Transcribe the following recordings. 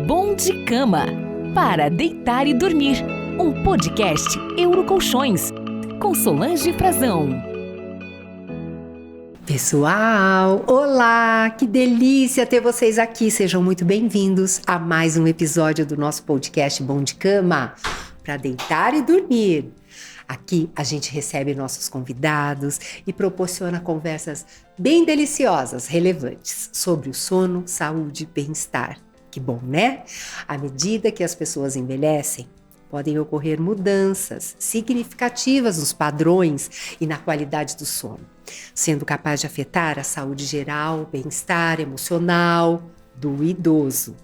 Bom de Cama, para deitar e dormir. Um podcast Eurocolchões, com Solange Frazão. Pessoal, olá! Que delícia ter vocês aqui. Sejam muito bem-vindos a mais um episódio do nosso podcast Bom de Cama, para deitar e dormir. Aqui a gente recebe nossos convidados e proporciona conversas bem deliciosas, relevantes, sobre o sono, saúde e bem-estar. Que bom, né? À medida que as pessoas envelhecem, podem ocorrer mudanças significativas nos padrões e na qualidade do sono, sendo capaz de afetar a saúde geral, o bem-estar emocional do idoso.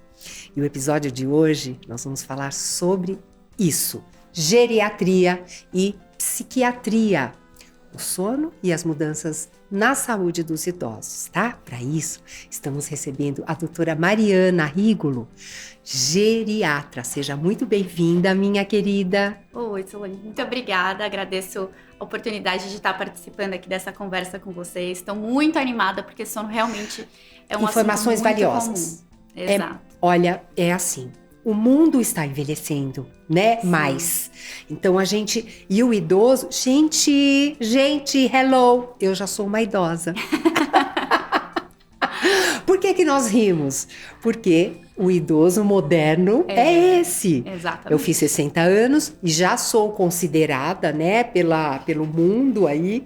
E o episódio de hoje nós vamos falar sobre isso: geriatria e psiquiatria, o sono e as mudanças na saúde dos idosos, tá? Para isso, estamos recebendo a doutora Mariana Rigolo, geriatra. Seja muito bem-vinda, minha querida. Oi, Solange, muito obrigada. Agradeço a oportunidade de estar participando aqui dessa conversa com vocês. Estou muito animada porque sono realmente é um informações assunto muito valiosas. Comum. Exato. Olha, é assim. O mundo está envelhecendo, né? Sim. Mais. Então a gente... E o idoso... Gente, hello! Eu já sou uma idosa. Por que nós rimos? Porque o idoso moderno é esse. Exatamente. Eu fiz 60 anos e já sou considerada, né? Pelo mundo aí...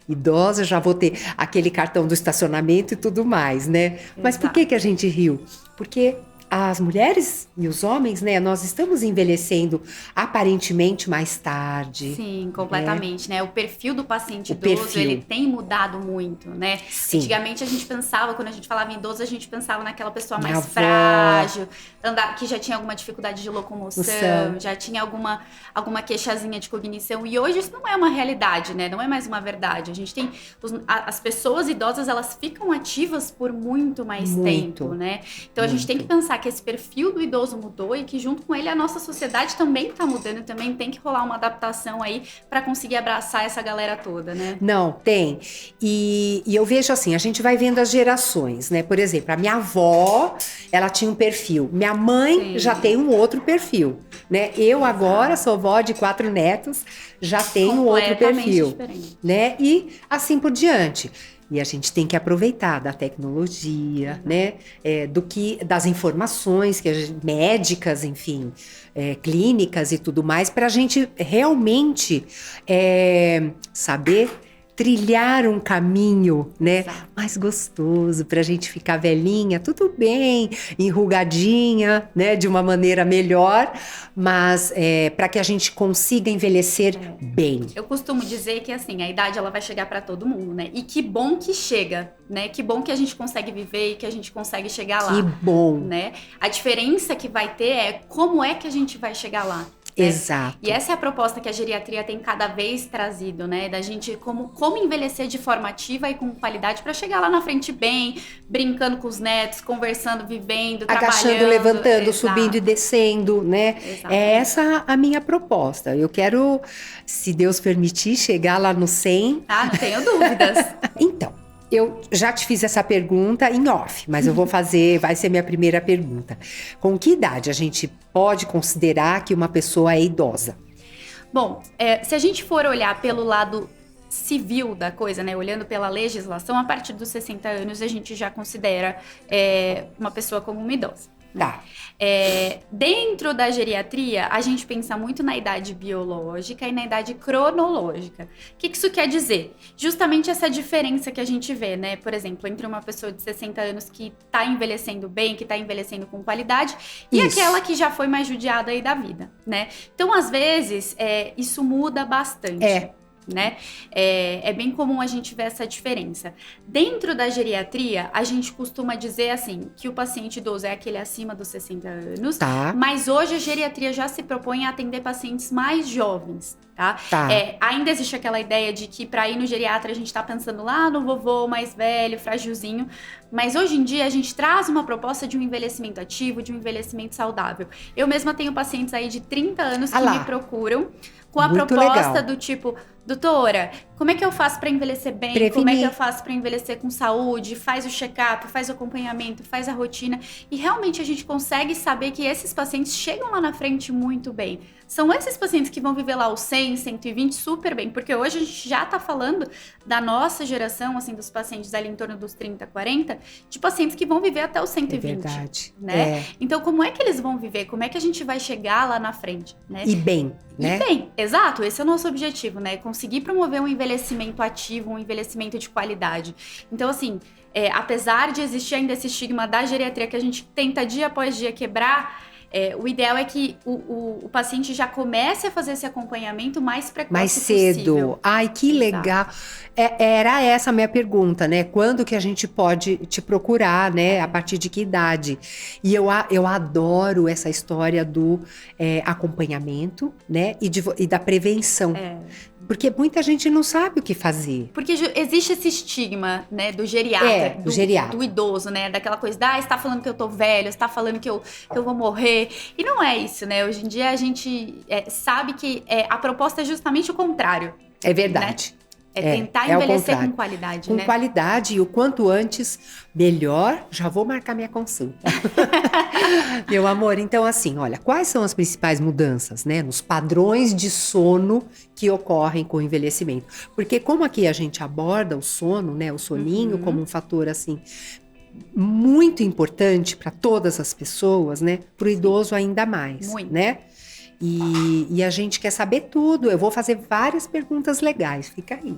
idosa, já vou ter aquele cartão do estacionamento e tudo mais, né? Exato. Mas por que a gente riu? Porque... as mulheres e os homens, né, nós estamos envelhecendo aparentemente mais tarde. Sim, completamente, né? O perfil do paciente idoso, ele tem mudado muito, né? Sim. Antigamente a gente pensava, quando a gente falava em idoso, a gente pensava naquela pessoa mais avó, frágil, que já tinha alguma dificuldade de locomoção, já tinha alguma queixazinha de cognição. E hoje isso não é uma realidade, né? Não é mais uma verdade. A gente tem... as pessoas idosas, elas ficam ativas por muito mais tempo, né? Então a gente tem que pensar que esse perfil do idoso mudou e que junto com ele a nossa sociedade também está mudando e também tem que rolar uma adaptação aí para conseguir abraçar essa galera toda, né? Não, tem. E eu vejo assim, a gente vai vendo as gerações, né? Por exemplo, a minha avó, ela tinha um perfil. Minha mãe já tem um outro perfil, né? Eu agora sou vó de 4 netos, já tenho outro perfil, diferente, né? E assim por diante. E a gente tem que aproveitar da tecnologia, né? Das informações médicas, enfim, clínicas e tudo mais, para a gente realmente saber trilhar um caminho, né, mais gostoso, para a gente ficar velhinha, tudo bem, enrugadinha, né, de uma maneira melhor, mas para que a gente consiga envelhecer bem. Eu costumo dizer que, assim, a idade ela vai chegar para todo mundo, né, e que bom que chega, né, que bom que a gente consegue viver e que a gente consegue chegar lá. Que bom! Né? A diferença que vai ter é como é que a gente vai chegar lá. Né? Exato. E essa é a proposta que a geriatria tem cada vez trazido, né? Da gente como envelhecer de forma ativa e com qualidade para chegar lá na frente bem, brincando com os netos, conversando, vivendo, agachando, levantando, subindo e descendo, né? Exatamente. É essa a minha proposta. Eu quero, se Deus permitir, chegar lá no 100. Ah, não tenho dúvidas. Então, eu já te fiz essa pergunta em off, mas eu vou fazer, vai ser minha primeira pergunta. Com que idade a gente pode considerar que uma pessoa é idosa? Bom, se a gente for olhar pelo lado civil da coisa, né, olhando pela legislação, a partir dos 60 anos a gente já considera uma pessoa como uma idosa. Tá. Dentro da geriatria, a gente pensa muito na idade biológica e na idade cronológica. O que isso quer dizer? Justamente essa diferença que a gente vê, né? Por exemplo, entre uma pessoa de 60 anos que tá envelhecendo bem, que tá envelhecendo com qualidade, e aquela que já foi mais judiada aí da vida, né? Então, às vezes, isso muda bastante. Né? É bem comum a gente ver essa diferença. Dentro da geriatria, a gente costuma dizer assim, que o paciente idoso é aquele acima dos 60 anos, mas hoje a geriatria já se propõe a atender pacientes mais jovens, tá? Ainda existe aquela ideia de que para ir no geriatra a gente tá pensando lá no vovô mais velho, fragilzinho, mas hoje em dia a gente traz uma proposta de um envelhecimento ativo, de um envelhecimento saudável. Eu mesma tenho pacientes aí de 30 anos que me procuram com a proposta do tipo, doutora, como é que eu faço para envelhecer bem? Prevenir. Como é que eu faço para envelhecer com saúde? Faz o check-up, faz o acompanhamento, faz a rotina. E realmente a gente consegue saber que esses pacientes chegam lá na frente muito bem. São esses pacientes que vão viver lá os 100, 120 super bem, porque hoje a gente já tá falando da nossa geração, assim, dos pacientes ali em torno dos 30, 40, de pacientes que vão viver até os 120. É verdade. Né? Então, como é que eles vão viver? Como é que a gente vai chegar lá na frente, né? E bem, né? E bem, exato, esse é o nosso objetivo, né? Conseguir promover um envelhecimento ativo, um envelhecimento de qualidade. Então, assim, apesar de existir ainda esse estigma da geriatria que a gente tenta dia após dia quebrar, o ideal é que o paciente já comece a fazer esse acompanhamento mais precoce mais cedo. Possível. Ai, que legal. Era essa a minha pergunta, né? Quando que a gente pode te procurar, né? A partir de que idade? E eu adoro essa história do acompanhamento, né? E da prevenção. Porque muita gente não sabe o que fazer. Porque existe esse estigma, né, do geriatra, do idoso, né, daquela coisa, você tá falando que eu tô velho, você tá falando que eu vou morrer. E não é isso, né? Hoje em dia a gente sabe que a proposta é justamente o contrário. É verdade. Né? Tentar envelhecer com qualidade, com né? qualidade, e o quanto antes, melhor. Já vou marcar minha consulta. Meu amor, então assim, olha, quais são as principais mudanças, né? Nos padrões de sono que ocorrem com o envelhecimento. Porque como aqui a gente aborda o sono, né? O soninho como um fator, assim, muito importante para todas as pessoas, né? Para o idoso ainda mais, muito. Né? E a gente quer saber tudo. Eu vou fazer várias perguntas legais. Fica aí.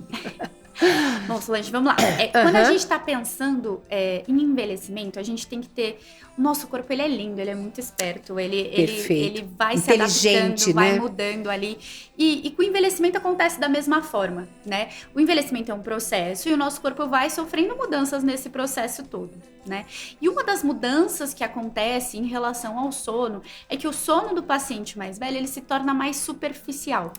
Bom, Solange, vamos lá. Quando a gente está pensando em envelhecimento, a gente tem que ter... O nosso corpo, ele é lindo, ele é muito esperto. Ele vai se adaptando, vai mudando ali. E com o envelhecimento acontece da mesma forma, né? O envelhecimento é um processo e o nosso corpo vai sofrendo mudanças nesse processo todo, né? E uma das mudanças que acontece em relação ao sono é que o sono do paciente mais velho, ele se torna mais superficial.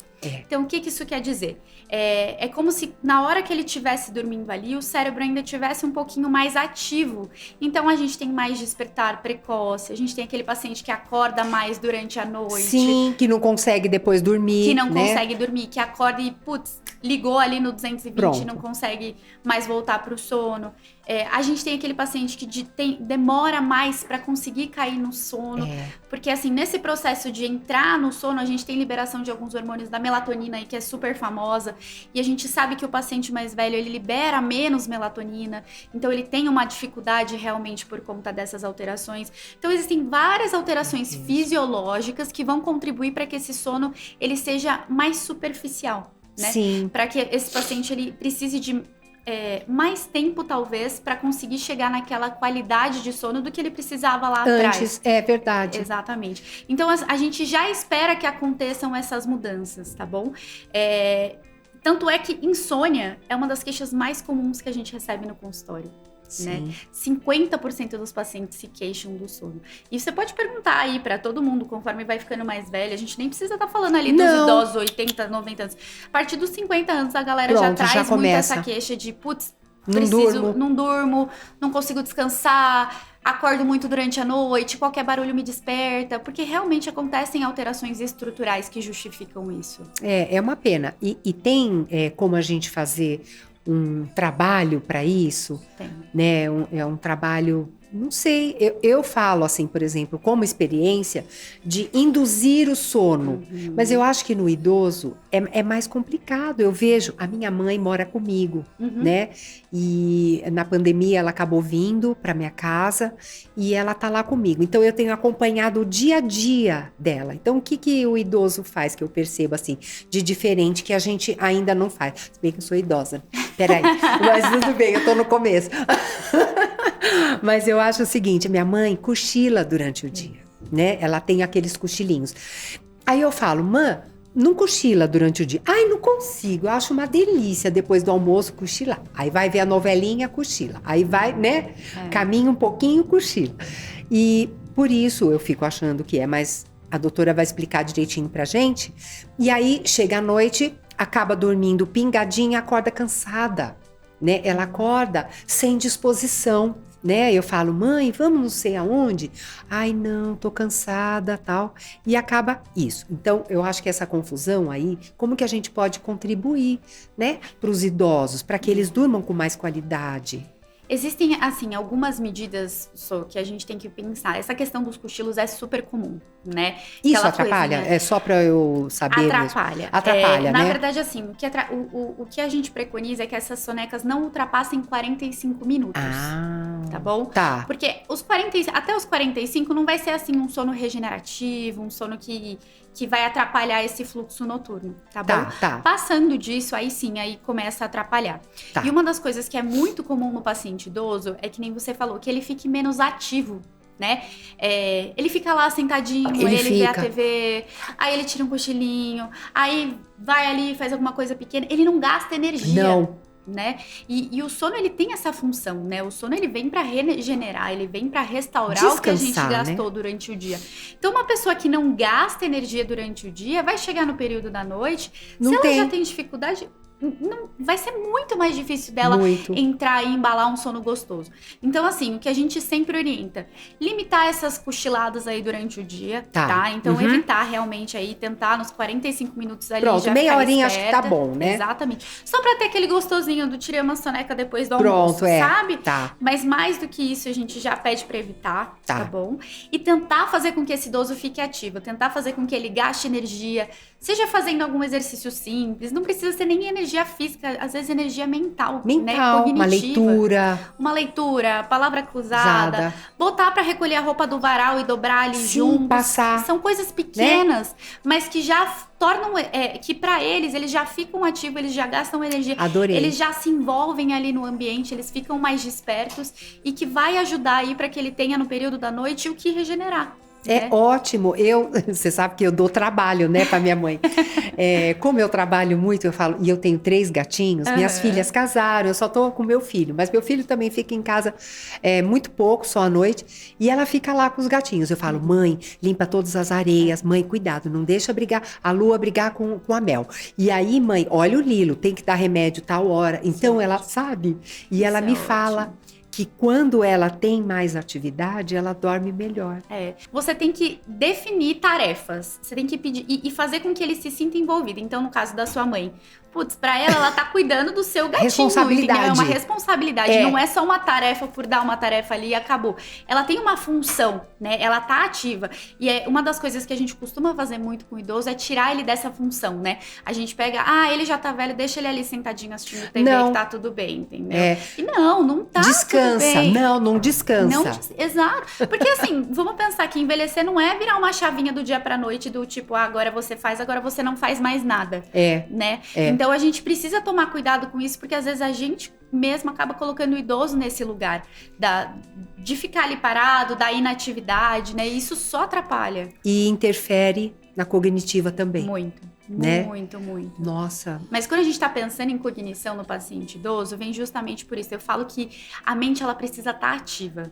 Então, o que isso quer dizer? É como se na hora que ele estivesse dormindo ali, o cérebro ainda estivesse um pouquinho mais ativo. Então, a gente tem mais despertar precoce, a gente tem aquele paciente que acorda mais durante a noite. Sim, que não consegue depois dormir. Que não consegue dormir, que acorda e, ligou ali no 220 e não consegue mais voltar para o sono. A gente tem aquele paciente que demora mais para conseguir cair no sono. Porque, assim, nesse processo de entrar no sono, a gente tem liberação de alguns hormônios da melatonina aí, que é super famosa. E a gente sabe que o paciente mais velho, ele libera menos melatonina. Então, ele tem uma dificuldade realmente por conta dessas alterações. Então, existem várias alterações fisiológicas que vão contribuir para que esse sono, ele seja mais superficial, né? Sim. Para que esse paciente, ele precise de mais tempo, talvez, para conseguir chegar naquela qualidade de sono do que ele precisava lá atrás. Antes, é verdade. Exatamente. Então, a gente já espera que aconteçam essas mudanças, tá bom? Tanto é que insônia é uma das queixas mais comuns que a gente recebe no consultório. Né? 50% dos pacientes se queixam do sono. E você pode perguntar aí pra todo mundo, conforme vai ficando mais velho, a gente nem precisa estar falando ali dos idosos 80, 90 anos. A partir dos 50 anos, a galera já traz muito essa queixa de, não durmo, não consigo descansar, acordo muito durante a noite, qualquer barulho me desperta, porque realmente acontecem alterações estruturais que justificam isso. É uma pena. E tem como a gente fazer um trabalho para isso, né? É um trabalho, não sei, eu falo assim, por exemplo, como experiência de induzir o sono, mas eu acho que no idoso é mais complicado. Eu vejo, a minha mãe mora comigo, né? E na pandemia ela acabou vindo para minha casa e ela tá lá comigo. Então eu tenho acompanhado o dia a dia dela. Então o que o idoso faz, que eu percebo assim, de diferente que a gente ainda não faz? Se bem que eu sou idosa. Peraí, mas tudo bem, eu tô no começo. Mas eu acho o seguinte, minha mãe cochila durante o dia, né? Ela tem aqueles cochilinhos. Aí eu falo, mãe, não cochila durante o dia. Ai, não consigo, eu acho uma delícia depois do almoço cochilar. Aí vai ver a novelinha, cochila. Aí vai, né? Caminha um pouquinho, cochila. E por isso eu fico achando que mas a doutora vai explicar direitinho pra gente. E aí chega à noite, acaba dormindo pingadinha, acorda cansada, né? Ela acorda sem disposição. né? Eu falo, mãe, vamos não sei aonde? Ai, não, tô cansada, tal. E acaba isso. Então, eu acho que essa confusão aí, como que a gente pode contribuir, né? Para os idosos, para que eles durmam com mais qualidade. Existem, assim, algumas medidas que a gente tem que pensar. Essa questão dos cochilos é super comum, né? Isso Aquela atrapalha? coisinha- É só para eu saber Atrapalha. mesmo? Atrapalha, né? Na verdade, assim, o que a gente preconiza é que essas sonecas não ultrapassem 45 minutos. Ah, Tá bom? tá. Porque até os 45 não vai ser, assim, um sono regenerativo, um sono que vai atrapalhar esse fluxo noturno, tá bom? Tá. Passando disso, aí sim, aí começa a atrapalhar. Tá. E uma das coisas que é muito comum no paciente idoso é que nem você falou, que ele fique menos ativo, né? Ele fica lá sentadinho, Ele ele vê a fica. TV, aí ele tira um cochilinho, aí vai ali, faz alguma coisa pequena, ele não gasta energia. Não. Né? E o sono, ele tem essa função, né? O sono, ele vem pra regenerar, ele vem pra restaurar o que a gente Descansar, gastou durante o dia. Então, uma pessoa que não gasta energia durante o dia, vai chegar no período da noite, Não se tem. ela já tem dificuldade, vai ser muito mais difícil dela Muito. entrar e embalar um sono gostoso. Então, assim, o que a gente sempre orienta, limitar essas cochiladas aí durante o dia, tá? Então, evitar realmente aí, tentar nos 45 minutos ali Pronto, já meia ficar horinha acho que tá esperta. bom, né? Exatamente. Só pra ter aquele gostosinho do tirei uma soneca depois do Pronto, almoço, sabe? Tá. Mas mais do que isso, a gente já pede pra evitar, Tá. tá bom? E tentar fazer com que esse idoso fique ativo, tentar fazer com que ele gaste energia, seja fazendo algum exercício simples, não precisa ser nem energia física, às vezes energia mental, né? Mental, uma Cognitiva. leitura. Uma leitura, palavra cruzada, Usada. botar pra recolher a roupa do varal e dobrar ali Sim, juntos. passar. São coisas pequenas, mas que já tornam, que pra eles já ficam ativos, eles já gastam energia. Adorei. Eles já se envolvem ali no ambiente, eles ficam mais despertos e que vai ajudar aí para que ele tenha no período da noite o que regenerar. É ótimo. Você sabe que eu dou trabalho, né, pra minha mãe. Como eu trabalho muito, eu falo, e eu tenho 3 gatinhos, minhas filhas casaram, eu só tô com meu filho, mas meu filho também fica em casa muito pouco, só à noite, e ela fica lá com os gatinhos. Eu falo, mãe, limpa todas as areias, mãe, cuidado, não deixa a Lua brigar com a Mel. E aí, mãe, olha o Lilo, tem que dar remédio tal hora. Então ela sabe, e ela me fala que quando ela tem mais atividade, ela dorme melhor. Você tem que definir tarefas. Você tem que pedir e fazer com que ele se sinta envolvido. Então, no caso da sua mãe, putz, pra ela tá cuidando do seu gatinho, Responsabilidade. entendeu? É uma responsabilidade. Não é só uma tarefa por dar uma tarefa ali e acabou. Ela tem uma função, né? Ela tá ativa. E uma das coisas que a gente costuma fazer muito com o idoso é tirar ele dessa função, né? A gente pega, ele já tá velho, deixa ele ali sentadinho assistindo TV que tá tudo bem, entendeu? E não tá descansa. tudo bem. Não descansa. Exato. Porque assim, vamos pensar que envelhecer não é virar uma chavinha do dia pra noite do tipo, agora você faz, agora você não faz mais nada. Né? Então a gente precisa tomar cuidado com isso, porque às vezes a gente mesmo acaba colocando o idoso nesse lugar de ficar ali parado, da inatividade, né? E isso só atrapalha. E interfere na cognitiva também. Muito. Né? Muito. Nossa. Mas quando a gente tá pensando em cognição no paciente idoso, vem justamente por isso. Eu falo que a mente, ela precisa estar ativa.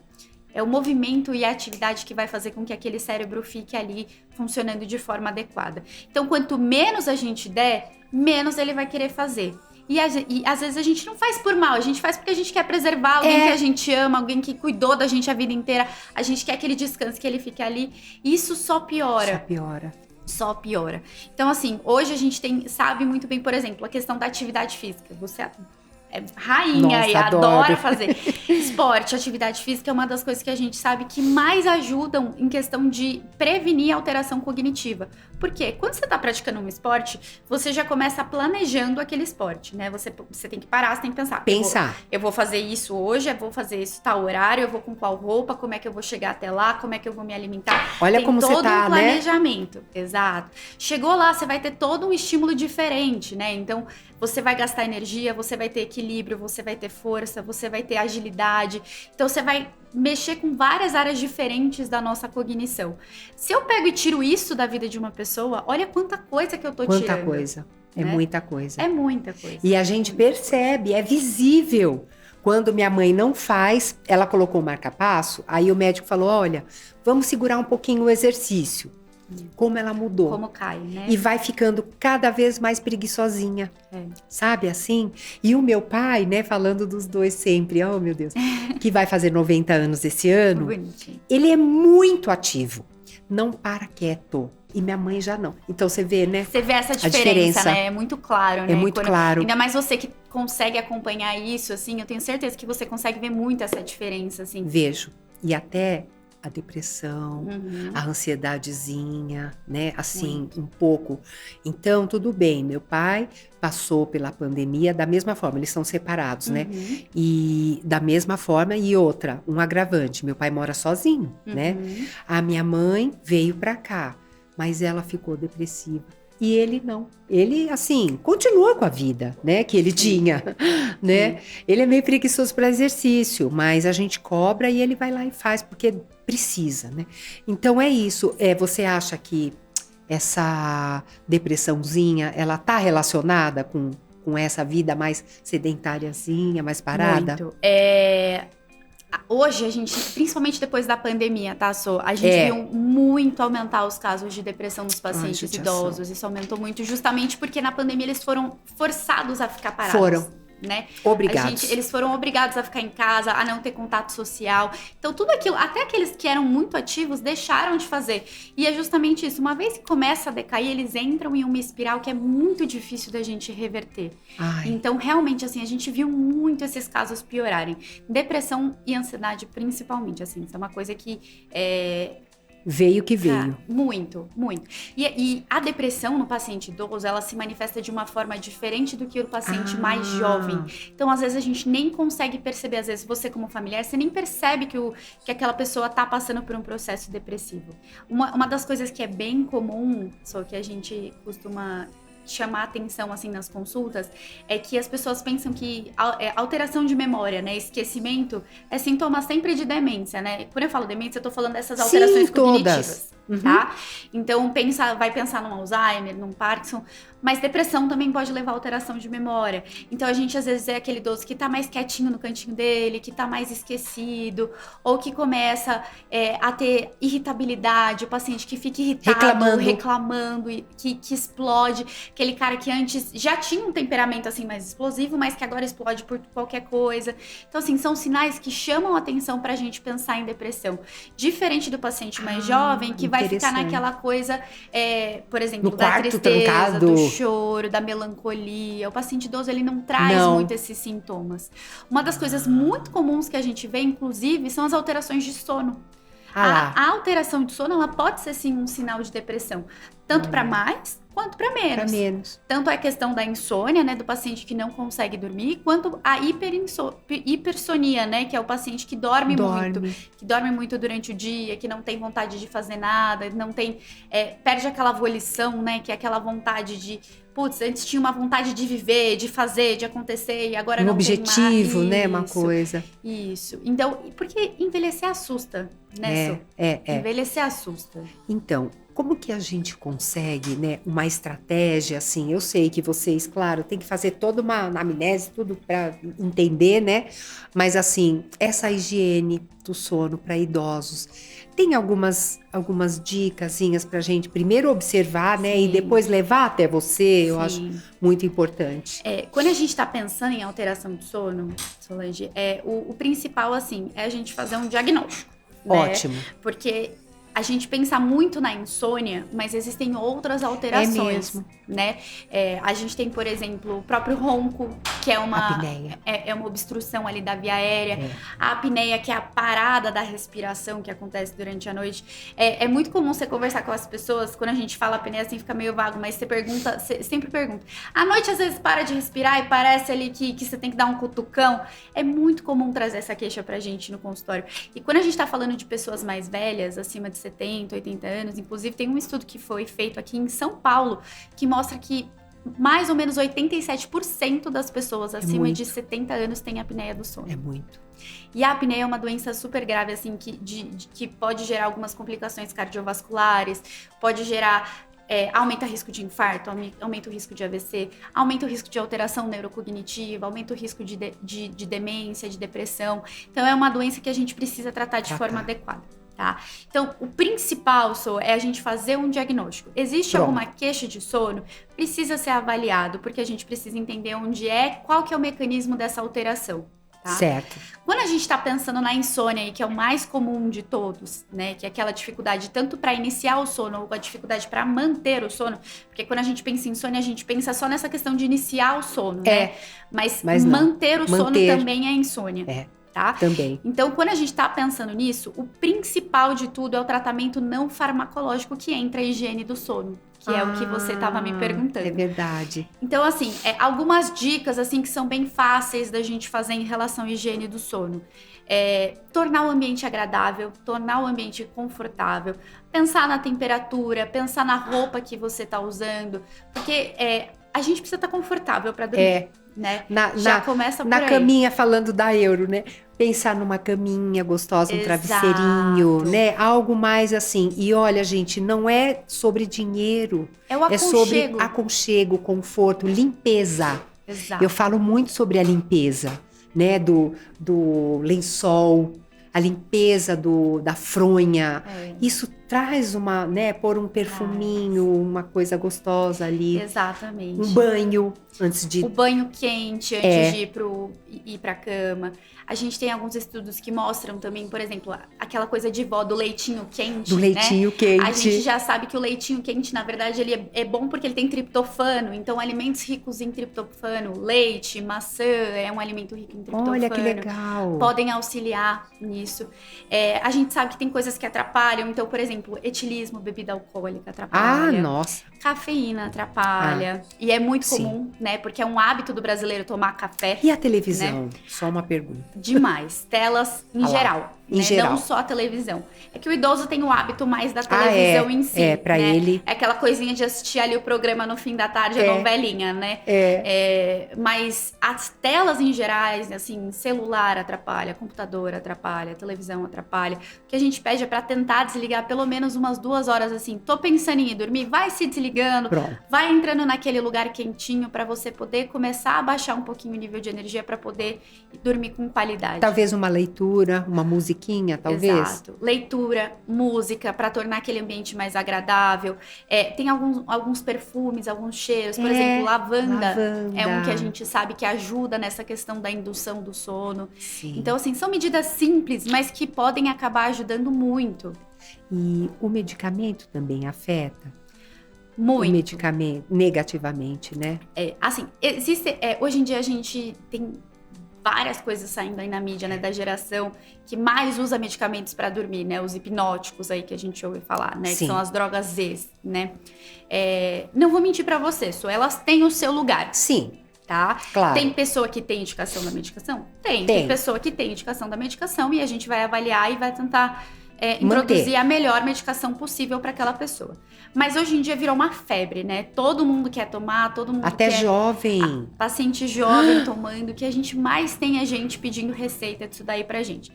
É o movimento e a atividade que vai fazer com que aquele cérebro fique ali funcionando de forma adequada. Então, quanto menos a gente der, menos ele vai querer fazer. E às vezes a gente não faz por mal, a gente faz porque a gente quer preservar alguém que a gente ama, alguém que cuidou da gente a vida inteira. A gente quer aquele descanso, que ele fique ali. Isso só piora. Só piora. Então, assim, hoje a gente sabe muito bem, por exemplo, a questão da atividade física. Você é rainha. Nossa, e adora fazer esporte. Atividade física é uma das coisas que a gente sabe que mais ajudam em questão de prevenir a alteração cognitiva. Por quê? Quando você está praticando um esporte, você já começa planejando aquele esporte, né? Você tem que parar, você tem que pensar. Eu vou fazer isso hoje, eu vou fazer isso tal horário, eu vou com qual roupa, como é que eu vou chegar até lá, como é que eu vou me alimentar. Olha tem como todo você tá, um planejamento. Né? Exato. Chegou lá, você vai ter todo um estímulo diferente, né? Então, você vai gastar energia, você vai ter equilíbrio, você vai ter força, você vai ter agilidade. Então, você vai mexer com várias áreas diferentes da nossa cognição. Se eu pego e tiro isso da vida de uma pessoa, olha quanta coisa que eu tô tirando. Quanta coisa. É muita coisa. É muita coisa. E a gente percebe, é visível. Quando minha mãe não faz, ela colocou o marca-passo, aí o médico falou, olha, vamos segurar um pouquinho o exercício. Como ela mudou. Como cai, né? E vai ficando cada vez mais preguiçosinha. É. Sabe, assim? E o meu pai, né, falando dos dois sempre, oh meu Deus, que vai fazer 90 anos esse ano, Bonitinho. ele é muito ativo, não para quieto. E minha mãe já não. Então você vê, né? Você vê essa diferença, diferença. né? É muito claro, né? É muito claro. Ainda mais você que consegue acompanhar isso, assim, eu tenho certeza que você consegue ver muito essa diferença, assim. Vejo. E até a depressão, Uhum. a ansiedadezinha, né? Assim, um pouco. Então, tudo bem. Meu pai passou pela pandemia da mesma forma. Eles são separados, né? Uhum. E da mesma forma, e outra, um agravante. Meu pai mora sozinho, né? Uhum. A minha mãe veio pra cá, mas ela ficou depressiva. E ele não. Ele, assim, continua com a vida, né? Que ele tinha, né? Ele é meio preguiçoso para exercício, mas a gente cobra e ele vai lá e faz, porque precisa, né? Então é isso. Você acha que essa depressãozinha, ela tá relacionada com essa vida mais sedentariazinha, mais parada? Muito. Hoje, a gente, principalmente depois da pandemia, tá, Sô? A gente viu muito aumentar os casos de depressão dos pacientes judiação. idosos. Isso aumentou muito justamente porque na pandemia eles foram forçados a ficar parados. Foram. Né? Obrigados. Eles foram obrigados a ficar em casa, a não ter contato social. Então, tudo aquilo, até aqueles que eram muito ativos, deixaram de fazer. E é justamente isso. Uma vez que começa a decair, eles entram em uma espiral que é muito difícil da gente reverter. Ai. Então, realmente, assim, a gente viu muito esses casos piorarem. Depressão e ansiedade, principalmente, assim. Isso é uma coisa que Veio que veio. Cara, muito, muito. E a depressão no paciente idoso, ela se manifesta de uma forma diferente do que o paciente mais jovem. Então, às vezes, a gente nem consegue perceber. Às vezes, você como familiar, você nem percebe que aquela pessoa tá passando por um processo depressivo. Uma das coisas que é bem comum, só que a gente costuma chamar atenção, assim, nas consultas, é que as pessoas pensam que alteração de memória, né, esquecimento, é sintoma sempre de demência, né? Quando eu falo demência, eu tô falando dessas alterações cognitivas, tá? Então, vai pensar num Alzheimer, num Parkinson, mas depressão também pode levar a alteração de memória. Então, a gente, às vezes, é aquele idoso que tá mais quietinho no cantinho dele, que tá mais esquecido, ou que começa a ter irritabilidade, o paciente que fica irritado, reclamando que explode. Aquele cara que antes já tinha um temperamento assim mais explosivo, mas que agora explode por qualquer coisa. Então, assim, são sinais que chamam a atenção pra gente pensar em depressão. Diferente do paciente mais jovem, que vai ficar naquela coisa, por exemplo, no da quarto, tristeza, trancado, do choro, da melancolia. O paciente idoso, ele não traz muito esses sintomas. Uma das coisas muito comuns que a gente vê, inclusive, são as alterações de sono. A alteração de sono, ela pode ser, sim, um sinal de depressão. Tanto para mais quanto para menos. Tanto a questão da insônia, né, do paciente que não consegue dormir, quanto a hipersonia, né, que é o paciente que dorme muito durante o dia, que não tem vontade de fazer nada, não tem, perde aquela volição, né, que é aquela vontade de, putz, antes tinha uma vontade de viver, de fazer, de acontecer, e agora não tem mais. Um objetivo, né, uma coisa. Isso. Então, porque envelhecer assusta, né, Envelhecer assusta. Então, como que a gente consegue, né, uma estratégia, assim, eu sei que vocês, claro, tem que fazer toda uma anamnese, tudo para entender, né, mas assim, essa higiene do sono para idosos, tem algumas dicasinhas pra gente primeiro observar, né, e depois levar até você, eu acho muito importante. Quando a gente tá pensando em alteração de sono, Solange, o principal, assim, é a gente fazer um diagnóstico. Né? Ótimo. Porque a gente pensa muito na insônia, mas existem outras alterações, né? A gente tem, por exemplo, o próprio ronco, que é uma apneia. É uma obstrução ali da via aérea. A apneia, que é a parada da respiração que acontece durante a noite. É muito comum você conversar com as pessoas, quando a gente fala apneia, assim, fica meio vago, mas você sempre pergunta. À noite, às vezes, para de respirar e parece ali que você tem que dar um cutucão. É muito comum trazer essa queixa pra gente no consultório. E quando a gente tá falando de pessoas mais velhas, acima de 70, 80 anos, inclusive tem um estudo que foi feito aqui em São Paulo, que mostra que mais ou menos 87% das pessoas acima de 70 anos têm apneia do sono. É muito. E a apneia é uma doença super grave, assim, que pode gerar algumas complicações cardiovasculares, pode gerar... aumenta o risco de infarto, aumenta o risco de AVC, aumenta o risco de alteração neurocognitiva, aumenta o risco de demência, de depressão. Então, é uma doença que a gente precisa tratar de forma adequada. Tá? Então, o principal, é a gente fazer um diagnóstico. Existe Pronto. alguma queixa de sono? Precisa ser avaliado, porque a gente precisa entender qual que é o mecanismo dessa alteração. Tá? Certo. Quando a gente está pensando na insônia, que é o mais comum de todos, né? Que é aquela dificuldade tanto para iniciar o sono ou a dificuldade para manter o sono, porque quando a gente pensa em insônia, a gente pensa só nessa questão de iniciar o sono, né? Mas manter o sono também é insônia. Tá? Também. Então, quando a gente está pensando nisso, o principal de tudo é o tratamento não farmacológico, que entra a higiene do sono, que é o que você estava me perguntando. É verdade. Então, assim, algumas dicas assim que são bem fáceis da gente fazer em relação à higiene do sono. Tornar o ambiente agradável, tornar o ambiente confortável, pensar na temperatura, pensar na roupa que você está usando, porque a gente precisa estar confortável para dormir. Né? Já começa por na aí. caminha, falando da Euro, né? Pensar numa caminha gostosa, um travesseirinho, né? Algo mais assim. E olha, gente, não é sobre dinheiro. É o aconchego. É sobre aconchego, conforto, limpeza. Exato. Eu falo muito sobre a limpeza, né? Do lençol, a limpeza da fronha. Isso traz pôr um perfuminho, uma coisa gostosa ali. Exatamente. Um banho antes de... O banho quente antes de ir pra cama. A gente tem alguns estudos que mostram também, por exemplo, aquela coisa de vó do leitinho quente, Do leitinho quente. A gente já sabe que o leitinho quente, na verdade, ele é bom porque ele tem triptofano. Então, alimentos ricos em triptofano, leite, maçã, é um alimento rico em triptofano. Olha que legal. Podem auxiliar nisso. A gente sabe que tem coisas que atrapalham. Então, por exemplo, etilismo, bebida alcoólica atrapalha. Nossa. Cafeína atrapalha. E é muito comum, né? Porque é um hábito do brasileiro tomar café. E a televisão? Né? Só uma pergunta. Demais. Telas em geral. Em geral. Não só a televisão. É que o idoso tem o hábito mais da televisão em si. Pra ele. É aquela coisinha de assistir ali o programa no fim da tarde, a novelinha, né? Mas as telas em gerais, assim, celular atrapalha, computador atrapalha, televisão atrapalha. O que a gente pede é pra tentar desligar pelo menos umas 2 horas, assim. Tô pensando em ir dormir, vai se desligando. Pronto. Vai entrando naquele lugar quentinho pra você poder começar a baixar um pouquinho o nível de energia pra poder dormir com qualidade. Talvez uma leitura, uma musiquinha, talvez. Exato. Leitura, música, para tornar aquele ambiente mais agradável. Tem alguns perfumes, alguns cheiros. Por exemplo, lavanda é um que a gente sabe que ajuda nessa questão da indução do sono. Sim. Então, assim, são medidas simples, mas que podem acabar ajudando muito. E o medicamento também afeta? Muito. O medicamento, negativamente, né? Assim, hoje em dia a gente tem várias coisas saindo aí na mídia, né, da geração que mais usa medicamentos para dormir, né, os hipnóticos aí que a gente ouve falar, né, que são as drogas Z, né. Não vou mentir para você, elas têm o seu lugar. Sim. Tá? Claro. Tem pessoa que tem indicação da medicação? Tem pessoa que tem indicação da medicação e a gente vai avaliar e vai tentar introduzir a melhor medicação possível para aquela pessoa. Mas hoje em dia virou uma febre, né? Todo mundo quer tomar, todo mundo Até quer... jovem. Paciente jovem tomando, o que a gente mais tem é gente pedindo receita disso daí pra gente.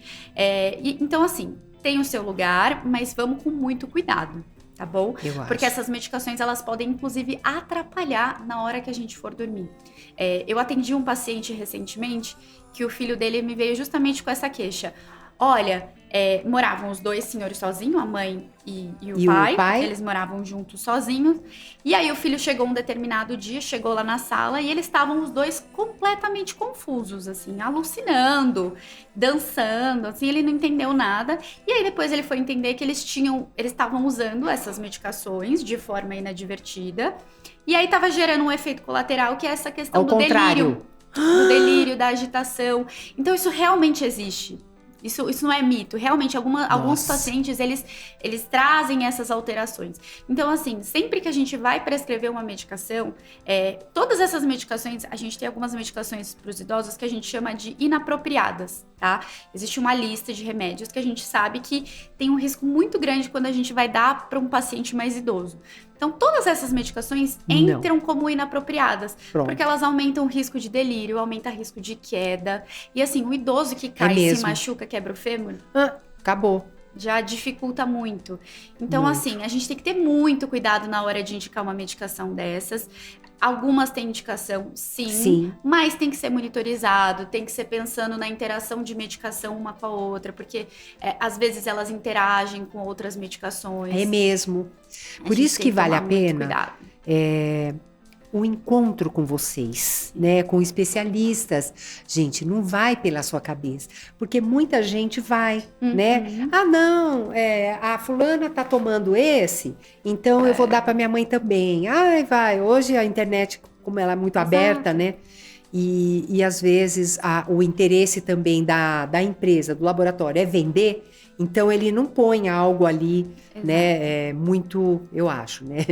Então, assim, tem o seu lugar, mas vamos com muito cuidado, tá bom? Eu acho. Porque essas medicações, elas podem, inclusive, atrapalhar na hora que a gente for dormir. Eu atendi um paciente recentemente que o filho dele me veio justamente com essa queixa. Olha, moravam os dois senhores sozinhos, a mãe e o pai. Eles moravam juntos sozinhos. E aí o filho chegou um determinado dia, chegou lá na sala e eles estavam os dois completamente confusos, assim, alucinando, dançando, assim, ele não entendeu nada. E aí depois ele foi entender que eles estavam usando essas medicações de forma inadvertida. E aí tava gerando um efeito colateral, que é essa questão do delírio. Do delírio, da agitação. Então isso realmente existe. Isso não é mito. Realmente, alguns pacientes, eles trazem essas alterações. Então, assim, sempre que a gente vai prescrever uma medicação, todas essas medicações, a gente tem algumas medicações para os idosos que a gente chama de inapropriadas, tá? Existe uma lista de remédios que a gente sabe que tem um risco muito grande quando a gente vai dar para um paciente mais idoso. Então, todas essas medicações entram como inapropriadas. Pronto. Porque elas aumentam o risco de delírio, aumenta o risco de queda. E assim, o idoso que cai e se machuca, quebra o fêmur... Acabou. Já dificulta muito. Então, assim, a gente tem que ter muito cuidado na hora de indicar uma medicação dessas. Algumas têm indicação, sim, mas tem que ser monitorizado, tem que ser pensando na interação de medicação uma com a outra, porque às vezes elas interagem com outras medicações. É mesmo. Por isso que vale a pena o encontro com vocês, né? Com especialistas. Gente, não vai pela sua cabeça, porque muita gente vai, né? Ah, não, a fulana tá tomando esse, então eu vou dar para minha mãe também. Ai, vai, hoje a internet, como ela é muito aberta, né? E às vezes o interesse também da empresa, do laboratório, é vender, então ele não põe algo ali, né, muito, eu acho, né,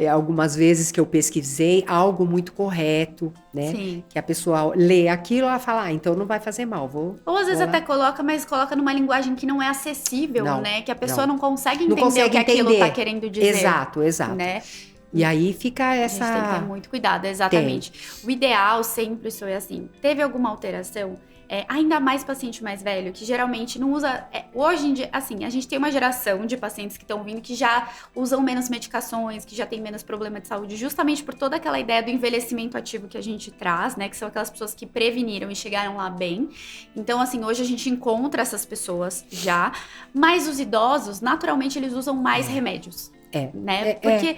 algumas vezes que eu pesquisei, algo muito correto, né, Sim. que a pessoa lê aquilo, ela fala, então não vai fazer mal, Ou às vezes até coloca, mas coloca numa linguagem que não é acessível, né, que a pessoa não consegue entender o que aquilo tá querendo dizer. Exato. Né? E aí fica essa... A gente tem que ter muito cuidado, exatamente. O ideal sempre foi assim, teve alguma alteração, ainda mais paciente mais velho, que geralmente não usa... hoje em dia, assim, a gente tem uma geração de pacientes que estão vindo que já usam menos medicações, que já tem menos problema de saúde, justamente por toda aquela ideia do envelhecimento ativo que a gente traz, né? Que são aquelas pessoas que preveniram e chegaram lá bem. Então, assim, hoje a gente encontra essas pessoas já, mas os idosos, naturalmente, eles usam mais remédios. Né? Porque...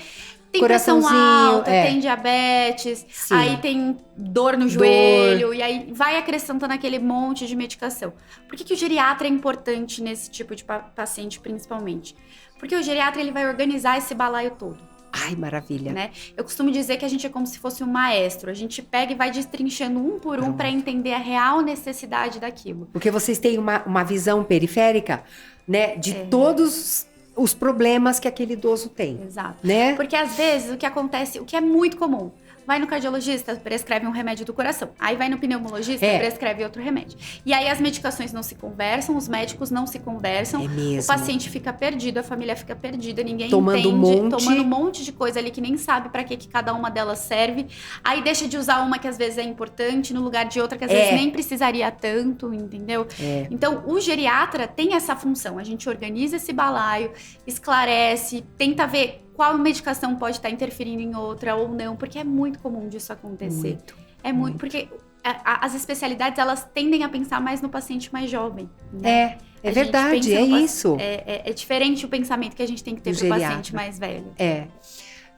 tem pressão alta, tem diabetes, aí tem dor no joelho, e aí vai acrescentando aquele monte de medicação. Por que o geriatra é importante nesse tipo de paciente, principalmente? Porque o geriatra, ele vai organizar esse balaio todo. Ai, maravilha. Né? Eu costumo dizer que a gente é como se fosse um maestro. A gente pega e vai destrinchando um por um para entender a real necessidade daquilo. Porque vocês têm uma visão periférica, né, de todos os problemas que aquele idoso tem. Exato. Né? Porque às vezes o que acontece, o que é muito comum, vai no cardiologista, prescreve um remédio do coração. Aí vai no pneumologista, prescreve outro remédio. E aí as medicações não se conversam, os médicos não se conversam. O paciente fica perdido, a família fica perdida, ninguém entende. Tomando um monte de coisa ali que nem sabe pra que cada uma delas serve. Aí deixa de usar uma que às vezes é importante no lugar de outra que às vezes nem precisaria tanto, entendeu? Então, o geriatra tem essa função. A gente organiza esse balaio, esclarece, tenta ver qual medicação pode estar interferindo em outra ou não, porque é muito comum disso acontecer. Muito. Porque as especialidades, elas tendem a pensar mais no paciente mais jovem. Né? É verdade, é isso. É diferente o pensamento que a gente tem que ter para o paciente mais velho.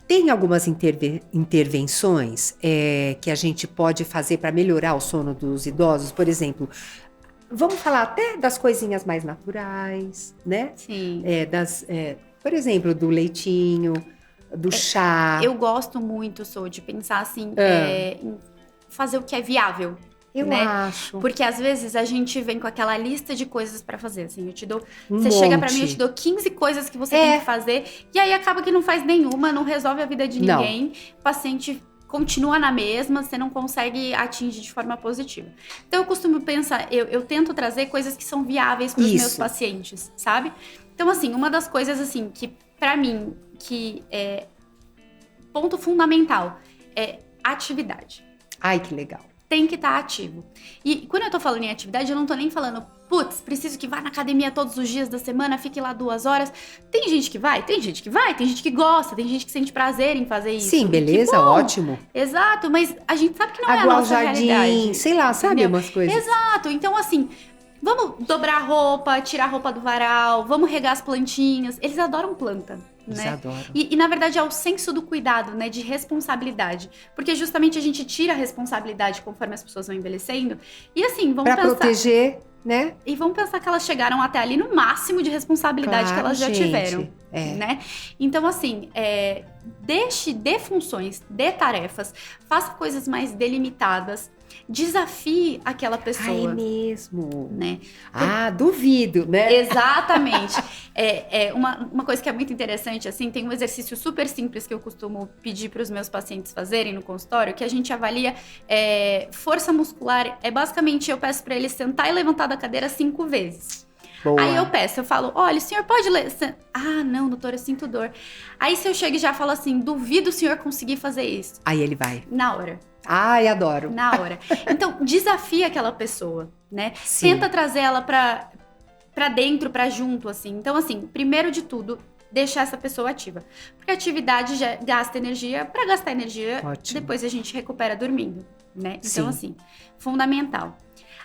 Tem algumas intervenções que a gente pode fazer para melhorar o sono dos idosos? Por exemplo, vamos falar até das coisinhas mais naturais, né? Sim. Por exemplo, do leitinho, do chá. Eu gosto muito, Sô, de pensar assim, em fazer o que é viável. Eu acho. Porque às vezes a gente vem com aquela lista de coisas pra fazer, assim, eu te dou... Você chega pra mim, eu te dou 15 coisas que você tem que fazer, e aí acaba que não faz nenhuma, não resolve a vida de ninguém, o paciente continua na mesma, você não consegue atingir de forma positiva. Então eu costumo pensar, eu tento trazer coisas que são viáveis pros meus pacientes, sabe? Então, assim, uma das coisas, assim, que pra mim, que é ponto fundamental, é atividade. Ai, que legal. Tem que estar ativo. E quando eu tô falando em atividade, eu não tô nem falando, putz, preciso que vá na academia todos os dias da semana, fique lá 2 horas. Tem gente que vai, tem gente que gosta, tem gente que sente prazer em fazer isso. Sim, beleza, ótimo. Exato, mas a gente sabe que não é a nossa realidade. Sei lá, sabe umas coisas. Exato, então assim... Vamos dobrar a roupa, tirar a roupa do varal, vamos regar as plantinhas. Eles adoram planta, Eles né? adoram. E na verdade é o senso do cuidado, né? De responsabilidade. Porque justamente a gente tira a responsabilidade conforme as pessoas vão envelhecendo. E assim, vamos pensar... Pra proteger, né? E vamos pensar que elas chegaram até ali no máximo de responsabilidade que elas já tiveram. Né? Então, assim, dê funções, dê tarefas, faça coisas mais delimitadas. Desafie aquela pessoa. É mesmo. Né? Duvido, né? Exatamente. Uma coisa que é muito interessante, assim, tem um exercício super simples que eu costumo pedir para os meus pacientes fazerem no consultório, que a gente avalia força muscular. Basicamente, eu peço para eles sentar e levantar da cadeira 5 vezes. Boa. Aí eu falo, olha, o senhor pode ler... não, doutor, eu sinto dor. Aí se eu chego e já falo assim, duvido o senhor conseguir fazer isso. Aí ele vai. Na hora. Ai, adoro. Na hora. Então, desafia aquela pessoa, né? Sim. Tenta trazer ela pra dentro, pra junto, assim. Então, assim, primeiro de tudo, deixar essa pessoa ativa. Porque a atividade já gasta energia, para gastar energia, Ótimo. depois a gente recupera dormindo, né? Sim. Então, assim, fundamental.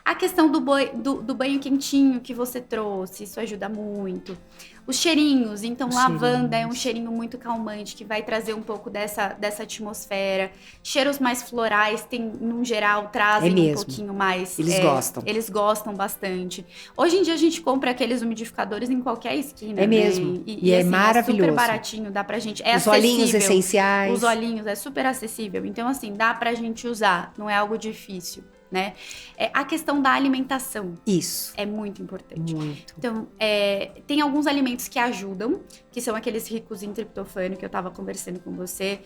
A questão do banho quentinho que você trouxe, isso ajuda muito. Os cheirinhos, então lavanda é um cheirinho muito calmante, que vai trazer um pouco dessa atmosfera. Cheiros mais florais, no geral, trazem um pouquinho mais. Eles gostam. Eles gostam bastante. Hoje em dia a gente compra aqueles umidificadores em qualquer esquina. É mesmo. E é assim, maravilhoso. É super baratinho, dá pra gente. É Os acessível. olhinhos essenciais. Os olhinhos, é super acessível. Então, assim, dá pra gente usar, não é algo difícil. Né? A questão da alimentação. Isso. É muito importante. Muito. Então, tem alguns alimentos que ajudam, que são aqueles ricos em triptofano que eu estava conversando com você.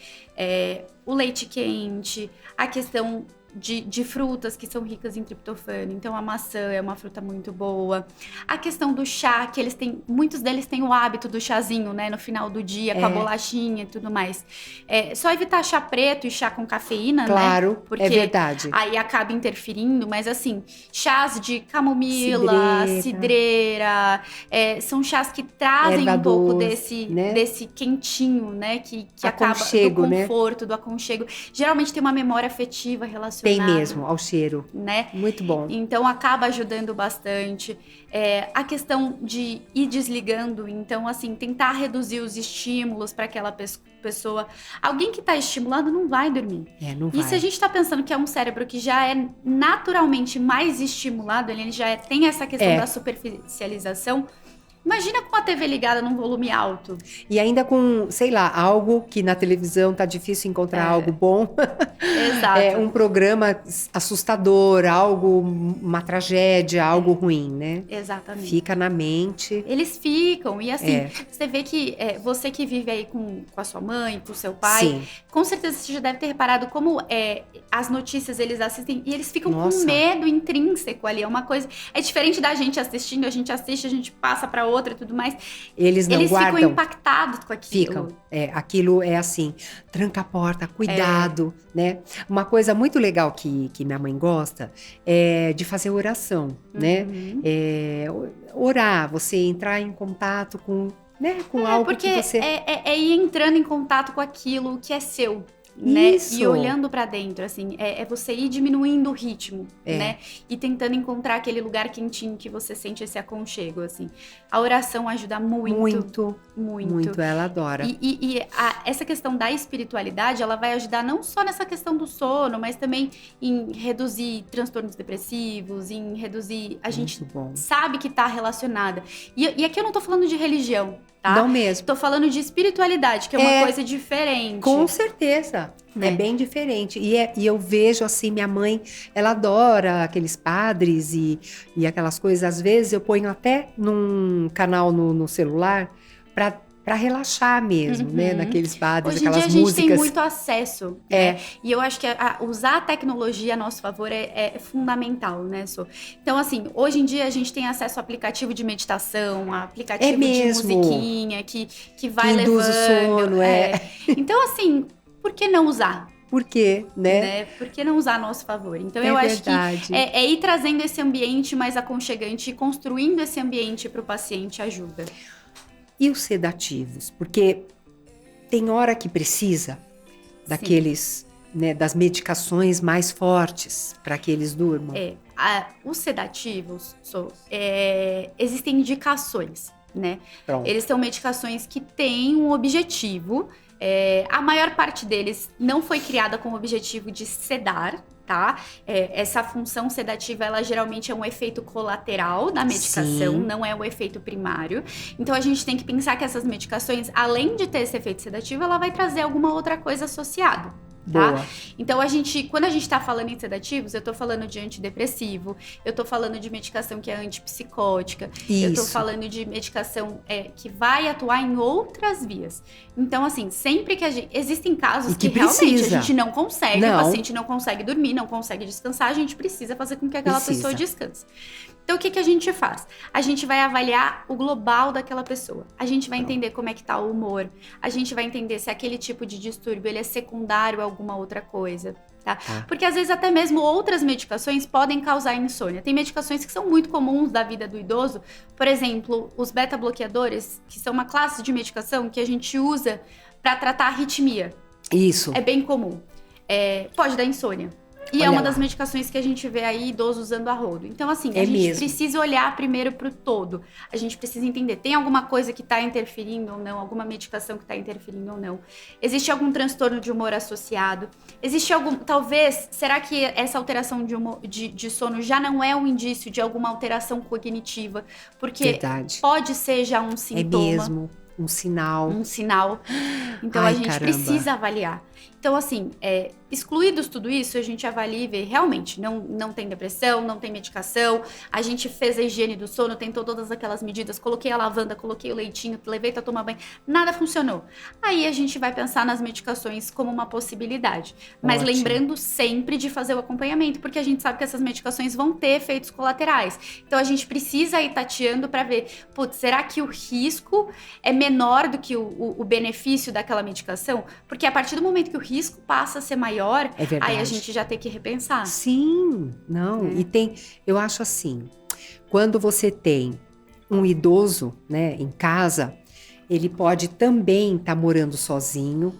O leite quente, a questão de frutas que são ricas em triptofano. Então, a maçã é uma fruta muito boa. A questão do chá, que muitos deles têm o hábito do chazinho, né? No final do dia, com a bolachinha e tudo mais. Só evitar chá preto e chá com cafeína, claro, né? Porque é verdade. aí acaba interferindo, mas assim, chás de camomila, cidreira, são chás que trazem um pouco desse quentinho, né? Que acaba do conforto, né? Do aconchego. Geralmente tem uma memória afetiva relacionada. Tem mesmo, ao cheiro. Né? Muito bom. Então, acaba ajudando bastante. A questão de ir desligando, então, assim, tentar reduzir os estímulos para aquela pessoa. Alguém que está estimulado não vai dormir. Não vai. E se a gente está pensando que é um cérebro que já é naturalmente mais estimulado, ele já tem essa questão da superficialização. Imagina com a TV ligada num volume alto. E ainda com, sei lá, algo que na televisão tá difícil encontrar algo bom. Exato. Um programa assustador, uma tragédia, algo ruim, né? Exatamente. Fica na mente. Eles ficam. E assim, você vê que você que vive aí com a sua mãe, com o seu pai, sim, com certeza você já deve ter reparado como as notícias eles assistem e eles ficam com medo intrínseco ali. É uma coisa... É diferente da gente assistindo, a gente assiste, a gente passa pra outra e tudo mais. Eles não guardam. Ficam impactados com aquilo. Ficam. Aquilo é assim, tranca a porta, cuidado, né? Uma coisa muito legal que minha mãe gosta é de fazer oração, né? Orar, você entrar em contato com algo que você... ir entrando em contato com aquilo que é seu. Né? E olhando pra dentro, assim, você ir diminuindo o ritmo, né? E tentando encontrar aquele lugar quentinho que você sente esse aconchego, assim. A oração ajuda muito. Muito, ela adora. E essa questão da espiritualidade, ela vai ajudar não só nessa questão do sono, mas também em reduzir transtornos depressivos, em reduzir... A gente sabe que tá relacionada. E aqui eu não tô falando de religião, tá? Não mesmo. Tô falando de espiritualidade, que é uma coisa diferente. Com certeza. É bem diferente. E eu vejo assim, minha mãe, ela adora aqueles padres e aquelas coisas. Às vezes eu ponho até num canal no celular para relaxar mesmo, né? Naqueles padres, hoje aquelas músicas. Hoje em dia a gente tem muito acesso, né? E eu acho que usar a tecnologia a nosso favor é fundamental, né, Sô? Então, assim, hoje em dia a gente tem acesso a aplicativo de meditação, a aplicativo de musiquinha que vai levando. Induz o sono, Então, assim, por que não usar? Por quê, né? Por que não usar a nosso favor? Então, eu acho que ir trazendo esse ambiente mais aconchegante e construindo esse ambiente para o paciente ajuda. E os sedativos? Porque tem hora que precisa daqueles, né, das medicações mais fortes para que eles durmam. Os sedativos, existem indicações, né? Pronto. Eles são medicações que têm um objetivo. A maior parte deles não foi criada com o objetivo de sedar, tá? Essa função sedativa, ela geralmente é um efeito colateral da medicação, não é o efeito primário. Então, a gente tem que pensar que essas medicações, além de ter esse efeito sedativo, ela vai trazer alguma outra coisa associada. Tá? Então, quando a gente tá falando em sedativos, eu tô falando de antidepressivo, eu tô falando de medicação que é antipsicótica, eu tô falando de medicação que vai atuar em outras vias. Então, assim, sempre que existem casos que realmente a gente não consegue, o paciente não consegue dormir, não consegue descansar, a gente precisa fazer com que aquela pessoa descanse. Então, o que a gente faz? A gente vai avaliar o global daquela pessoa. A gente vai entender como é que tá o humor. A gente vai entender se aquele tipo de distúrbio ele é secundário a alguma outra coisa, Tá? Porque às vezes até mesmo outras medicações podem causar insônia. Tem medicações que são muito comuns da vida do idoso, por exemplo, os beta-bloqueadores, que são uma classe de medicação que a gente usa para tratar arritmia. Isso. É bem comum. Pode dar insônia. E Olha é uma lá. das medicações que a gente vê aí idosos usando a rodo. Então, assim, É a gente mesmo. precisa olhar primeiro pro todo. A gente precisa entender, tem alguma coisa que tá interferindo ou não? Alguma medicação que tá interferindo ou não? Existe algum transtorno de humor associado? Existe algum... Talvez, será que essa alteração de sono já não é um indício de alguma alteração cognitiva? Porque Verdade. pode ser já um sintoma. É mesmo. Um sinal. Um sinal. Então, Ai, a gente caramba. precisa avaliar. Então, assim, excluídos tudo isso, a gente avalia e vê, realmente, não tem depressão, não tem medicação, a gente fez a higiene do sono, tentou todas aquelas medidas, coloquei a lavanda, coloquei o leitinho, levei pra tomar banho, nada funcionou. Aí a gente vai pensar nas medicações como uma possibilidade. Mas Ótimo. lembrando sempre de fazer o acompanhamento, porque a gente sabe que essas medicações vão ter efeitos colaterais. Então, a gente precisa ir tateando pra ver, putz, será que o risco é menor do que o benefício daquela medicação? Porque a partir do momento que o risco passa a ser maior, É verdade. aí a gente já tem que repensar. Sim, não. E tem, eu acho assim, quando você tem um idoso, né, em casa, ele pode também estar morando sozinho,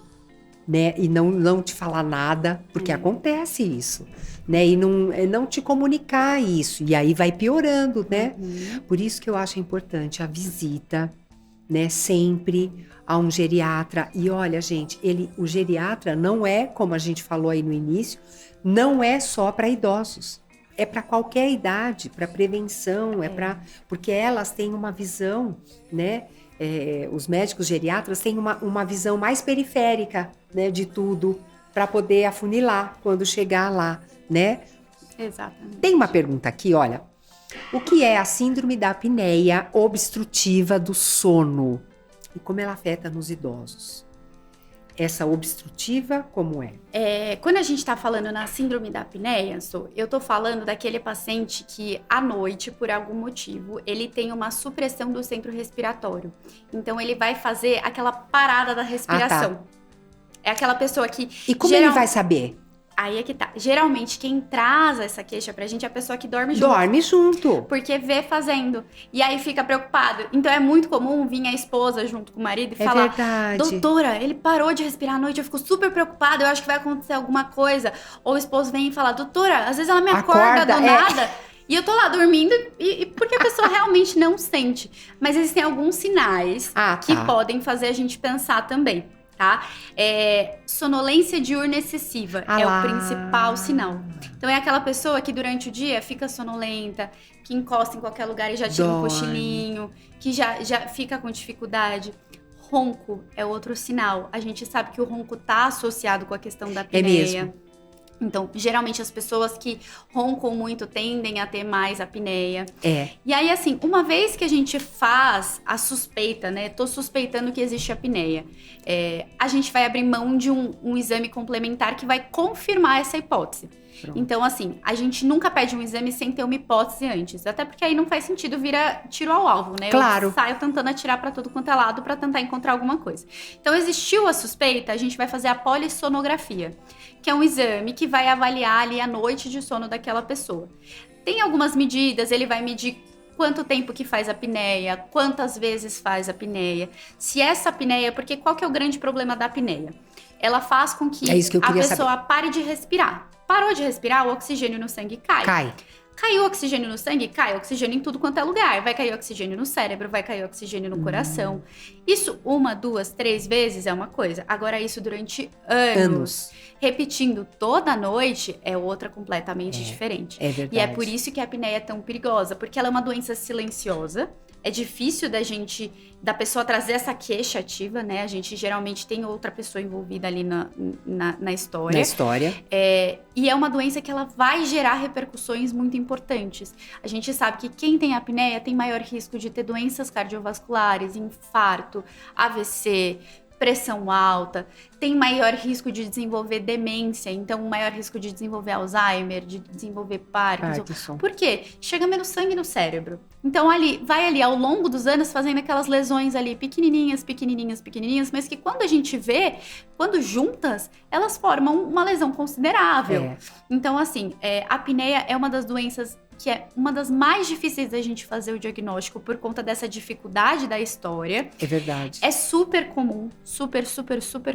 né, e não te falar nada, porque acontece isso, né, e não te comunicar isso, e aí vai piorando, né? Por isso que eu acho importante a visita, né, sempre a um geriatra. E olha, gente, o geriatra não é, como a gente falou aí no início, não é só para idosos. É para qualquer idade, para prevenção, porque elas têm uma visão, né? Os médicos geriatras têm uma visão mais periférica, né, de tudo, para poder afunilar quando chegar lá, né? Exatamente. Tem uma pergunta aqui, olha. O que é a síndrome da apneia obstrutiva do sono? E como ela afeta nos idosos? Essa obstrutiva, como é? Quando a gente está falando na síndrome da apneia, eu tô falando daquele paciente que, à noite, por algum motivo, ele tem uma supressão do centro respiratório. Então, ele vai fazer aquela parada da respiração. É aquela pessoa que... E como ele vai saber? Aí é que tá. Geralmente, quem traz essa queixa pra gente é a pessoa que dorme junto. Dorme junto. Porque vê fazendo. E aí fica preocupado. Então é muito comum vir a esposa junto com o marido e É falar: verdade. doutora, ele parou de respirar à noite, eu fico super preocupada, eu acho que vai acontecer alguma coisa. Ou o esposo vem e fala: doutora, às vezes ela me acorda do nada. E eu tô lá dormindo, e porque a pessoa realmente não sente. Mas existem alguns sinais que podem fazer a gente pensar também. Tá? Sonolência diurna excessiva é o principal sinal. Então é aquela pessoa que durante o dia fica sonolenta, que encosta em qualquer lugar e já tira um cochilinho, que já fica com dificuldade. Ronco é outro sinal. A gente sabe que o ronco tá associado com a questão da apneia. É mesmo. Então, geralmente as pessoas que roncam muito tendem a ter mais apneia. E aí, assim, uma vez que a gente faz a suspeita, né? Tô suspeitando que existe apneia. A gente vai abrir mão de um exame complementar que vai confirmar essa hipótese. Pronto. Então, assim, a gente nunca pede um exame sem ter uma hipótese antes. Até porque aí não faz sentido virar tiro ao alvo, né? Claro. Eu saio tentando atirar pra todo quanto é lado pra tentar encontrar alguma coisa. Então, existiu a suspeita, a gente vai fazer a polissonografia, que é um exame que vai avaliar ali a noite de sono daquela pessoa. Tem algumas medidas, ele vai medir quanto tempo que faz a apneia, quantas vezes faz a apneia, se essa apneia, porque qual que é o grande problema da apneia? Ela faz com que a pessoa pare de respirar. Parou de respirar, o oxigênio no sangue cai. Caiu oxigênio no sangue, cai oxigênio em tudo quanto é lugar. Vai cair oxigênio no cérebro, vai cair oxigênio no coração. Isso 1, 2, 3 vezes é uma coisa. Agora isso durante anos. Repetindo toda noite é outra completamente diferente. É verdade. E é por isso que a apneia é tão perigosa. Porque ela é uma doença silenciosa. É difícil da pessoa trazer essa queixa ativa, né? A gente geralmente tem outra pessoa envolvida ali na história. E é uma doença que ela vai gerar repercussões muito importantes. A gente sabe que quem tem apneia tem maior risco de ter doenças cardiovasculares, infarto, AVC, pressão alta, tem maior risco de desenvolver demência, então maior risco de desenvolver Alzheimer, de desenvolver Parkinson. Por quê? Chega menos sangue no cérebro. Então vai ali ao longo dos anos fazendo aquelas lesões ali pequenininhas, mas que quando a gente vê, quando juntas, elas formam uma lesão considerável. Então assim, a apneia é uma das doenças que é uma das mais difíceis da gente fazer o diagnóstico por conta dessa dificuldade da história. É verdade. É super comum, super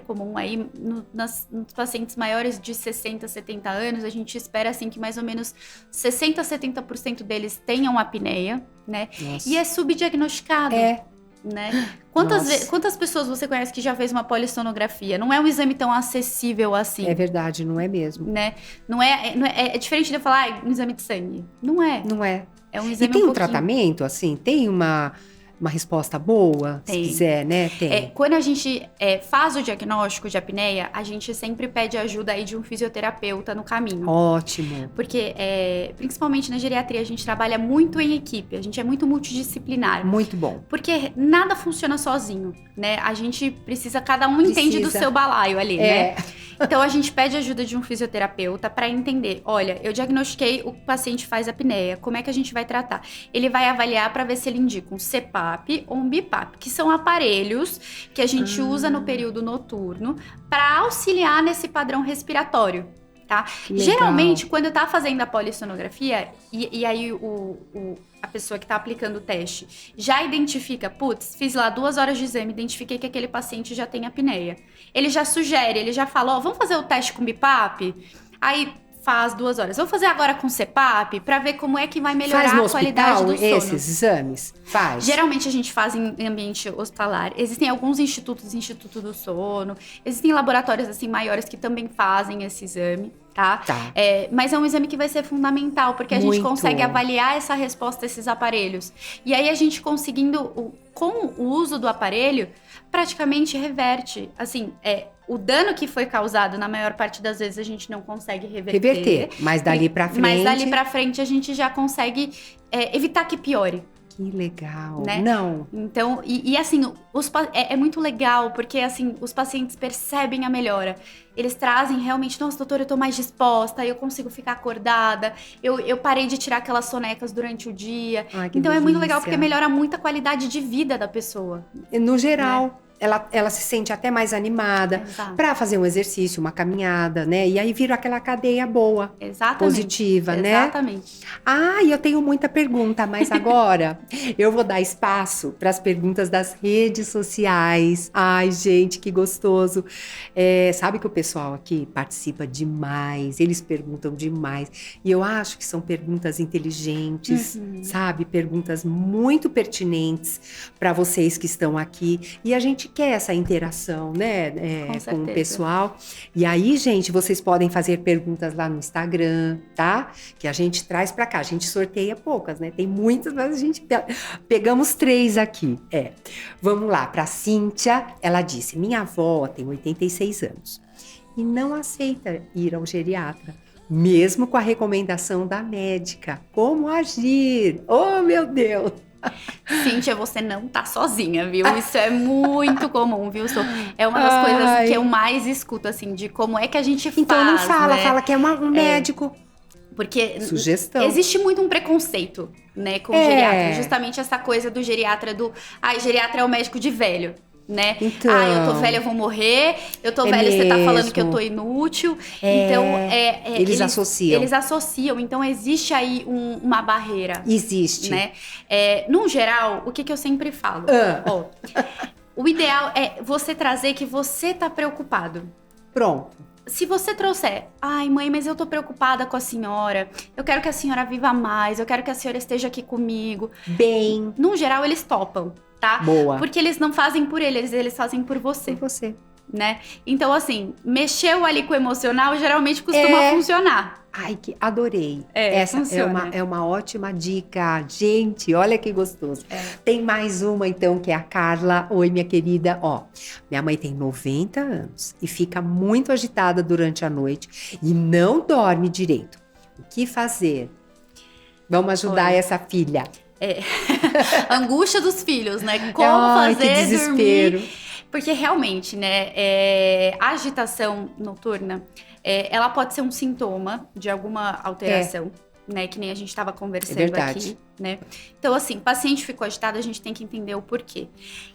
comum. Aí nos pacientes maiores de 60, 70 anos, a gente espera assim que mais ou menos 60 a 70% deles tenham apneia, né? Nossa. E é subdiagnosticado. Né? Quantas pessoas você conhece que já fez uma polissonografia? Não é um exame tão acessível assim. É verdade, não é mesmo. Né? É diferente de eu falar um exame de sangue. Não é. Não é. É um exame e tem um tratamento, assim? Tem uma resposta boa, se quiser, né? Tem. Quando a gente faz o diagnóstico de apneia, a gente sempre pede ajuda aí de um fisioterapeuta no caminho. Ótimo. Porque, principalmente na geriatria, a gente trabalha muito em equipe, a gente é muito multidisciplinar. Muito bom. Porque nada funciona sozinho, né? A gente precisa, cada um entende do seu balaio ali, né? Então, a gente pede ajuda de um fisioterapeuta para entender, olha, eu diagnostiquei, o paciente faz apneia, como é que a gente vai tratar? Ele vai avaliar para ver se ele indica um CPAP ou um BIPAP, que são aparelhos que a gente usa no período noturno para auxiliar nesse padrão respiratório, tá? Geralmente, quando tá fazendo a polissonografia, e aí a pessoa que tá aplicando o teste já identifica, putz, fiz lá 2 horas de exame, identifiquei que aquele paciente já tem apneia. Ele já sugere, ele já fala, vamos fazer o teste com BIPAP? Aí faz 2 horas. Vamos fazer agora com CPAP para ver como é que vai melhorar a qualidade do sono. Esses exames? Faz. Geralmente a gente faz em ambiente hospitalar. Existem alguns institutos, Instituto do Sono, existem laboratórios assim maiores que também fazem esse exame. Tá? Mas é um exame que vai ser fundamental, porque a gente consegue avaliar essa resposta a esses aparelhos. E aí a gente conseguindo, com o uso do aparelho, praticamente reverte. Assim, o dano que foi causado, na maior parte das vezes, a gente não consegue reverter. Mas dali pra frente... Mas dali pra frente a gente já consegue evitar que piore. Que legal, né? Não. Então, e assim, é muito legal, porque assim, os pacientes percebem a melhora. Eles trazem realmente, nossa, doutora, eu tô mais disposta, eu consigo ficar acordada, eu parei de tirar aquelas sonecas durante o dia. Ai, que então delícia. É muito legal, porque melhora muito a qualidade de vida da pessoa. No geral... Né? Ela se sente até mais animada para fazer um exercício, uma caminhada, né? E aí vira aquela cadeia boa, positiva, né? Exatamente. E eu tenho muita pergunta, mas agora eu vou dar espaço para as perguntas das redes sociais. Ai, gente, que gostoso. Sabe que o pessoal aqui participa demais, eles perguntam demais. E eu acho que são perguntas inteligentes, sabe? Perguntas muito pertinentes para vocês que estão aqui. E a gente quer essa interação, né, com o pessoal. E aí, gente, vocês podem fazer perguntas lá no Instagram, tá? Que a gente traz pra cá. A gente sorteia poucas, né? Tem muitas, mas a gente pegamos 3 aqui. Vamos lá, pra Cíntia, ela disse, minha avó tem 86 anos e não aceita ir ao geriatra, mesmo com a recomendação da médica. Como agir? Oh, meu Deus! Cíntia, você não tá sozinha, viu? Isso é muito comum, viu? É uma das coisas que eu mais escuto, assim, de como é que a gente faz, então não fala, né? Fala que é um médico. Porque sugestão. Existe muito um preconceito, né, com o geriatra. Justamente essa coisa do geriatra geriatra é o médico de velho. Né? Então, eu tô velha, eu vou morrer. Eu tô velha, você tá falando que eu tô inútil. Então, eles associam. Eles associam. Então, existe aí uma barreira. Existe. Né? No geral, o que eu sempre falo? O ideal é você trazer que você tá preocupado. Pronto. Se você trouxer, ai mãe, mas eu tô preocupada com a senhora, eu quero que a senhora viva mais, eu quero que a senhora esteja aqui comigo. Bem. No geral, eles topam. Tá? Boa. Porque eles não fazem por eles fazem por você. Por você. Né? Então, assim, mexeu ali com o emocional, geralmente costuma funcionar. Ai, que adorei. Essa é uma ótima dica. Gente, olha que gostoso. Tem mais uma, então, que é a Carla. Oi, minha querida. Minha mãe tem 90 anos e fica muito agitada durante a noite e não dorme direito. O que fazer? Vamos ajudar essa filha. Angústia dos filhos, né? Como fazer que desespero. dormir. Porque realmente, né, a agitação noturna, ela pode ser um sintoma de alguma alteração, né, que nem a gente estava conversando aqui, né? Então, assim, o paciente ficou agitado, a gente tem que entender o porquê.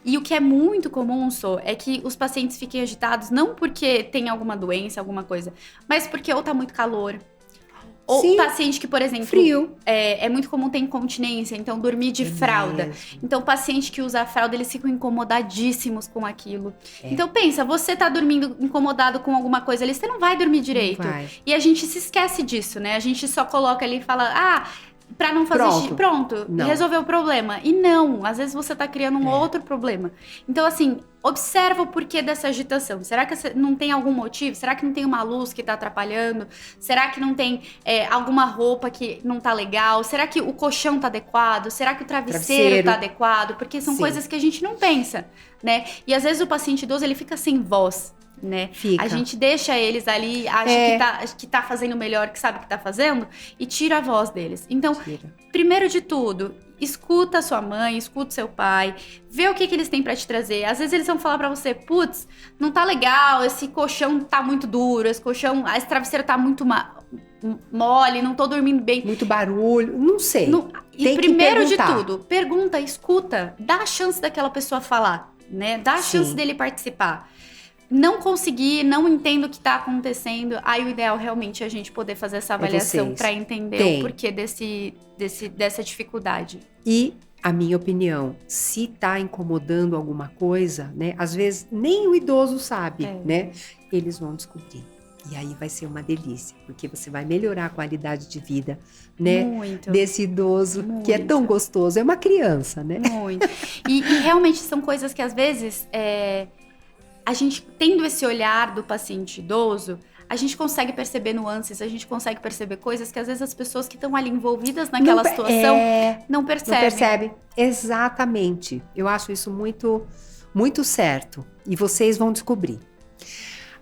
E o que é muito comum, Sô, é que os pacientes fiquem agitados não porque tem alguma doença, alguma coisa, mas porque ou tá muito calor, ou Sim, paciente que, por exemplo, frio. É muito comum ter incontinência, então dormir de fralda. Mesmo. Então, o paciente que usa a fralda, eles ficam incomodadíssimos com aquilo. É. Então, pensa, você tá dormindo incomodado com alguma coisa ali, você não vai dormir direito. Não vai. E a gente se esquece disso, né? A gente só coloca ali e fala, pra não fazer pronto, Não. resolveu o problema. E não, às vezes você tá criando um outro problema. Então, assim, observa o porquê dessa agitação. Será que não tem algum motivo? Será que não tem uma luz que tá atrapalhando? Será que não tem alguma roupa que não tá legal? Será que o colchão tá adequado? Será que o travesseiro tá adequado? Porque são coisas que a gente não pensa, né? E às vezes o paciente idoso, ele fica sem voz, né? Fica. A gente deixa eles ali, acha que tá fazendo o melhor, que sabe o que tá fazendo, e tira a voz deles. Então, primeiro de tudo, escuta a sua mãe, escuta seu pai, vê o que eles têm pra te trazer. Às vezes eles vão falar pra você, putz, não tá legal, esse colchão tá muito duro, esse travesseiro tá muito mole, não tô dormindo bem. Muito barulho, não sei. E Tem que primeiro de perguntar. tudo, pergunta, escuta, dá a chance daquela pessoa falar, né? Dá a chance dele participar. Não conseguir, não entendo o que tá acontecendo, aí o ideal realmente é a gente poder fazer essa avaliação para entender o porquê dessa dificuldade. E a minha opinião, se tá incomodando alguma coisa, né? Às vezes nem o idoso sabe, né? Eles vão descobrir. E aí vai ser uma delícia, porque você vai melhorar a qualidade de vida, né? Muito. Desse idoso, que é tão gostoso. É uma criança, né? Muito. E realmente são coisas que às vezes... a gente tendo esse olhar do paciente idoso, a gente consegue perceber nuances, a gente consegue perceber coisas que às vezes as pessoas que estão ali envolvidas naquela situação não percebem. Não percebe. Exatamente. Eu acho isso muito, muito certo. E vocês vão descobrir.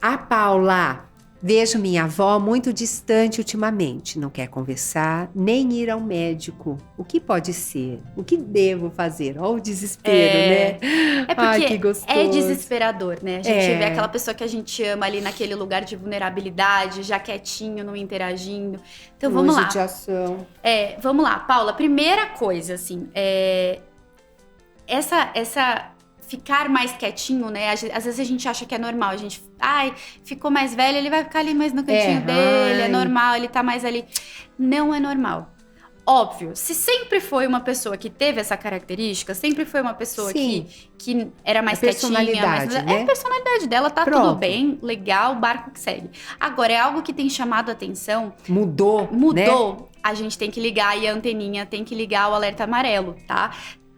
A Paula, vejo minha avó muito distante ultimamente. Não quer conversar, nem ir ao médico. O que pode ser? O que devo fazer? Olha o desespero, né? É porque ai, que gostoso. É desesperador, né? A gente vê aquela pessoa que a gente ama ali naquele lugar de vulnerabilidade, já quietinho, não interagindo. Então, vamos lá. Judiação. Vamos lá, Paula. Primeira coisa, assim, essa ficar mais quietinho, né? Às vezes a gente acha que é normal. A gente, ficou mais velho, ele vai ficar ali mais no cantinho dele, é normal, ele tá mais ali. Não é normal. Óbvio, se sempre foi uma pessoa que teve essa característica, sempre foi uma pessoa que era mais quietinha, personalidade, né? É a personalidade dela, tá tudo bem, legal, o barco que segue. Agora, é algo que tem chamado a atenção. Mudou, né? A gente tem que ligar e a anteninha tem que ligar o alerta amarelo, tá?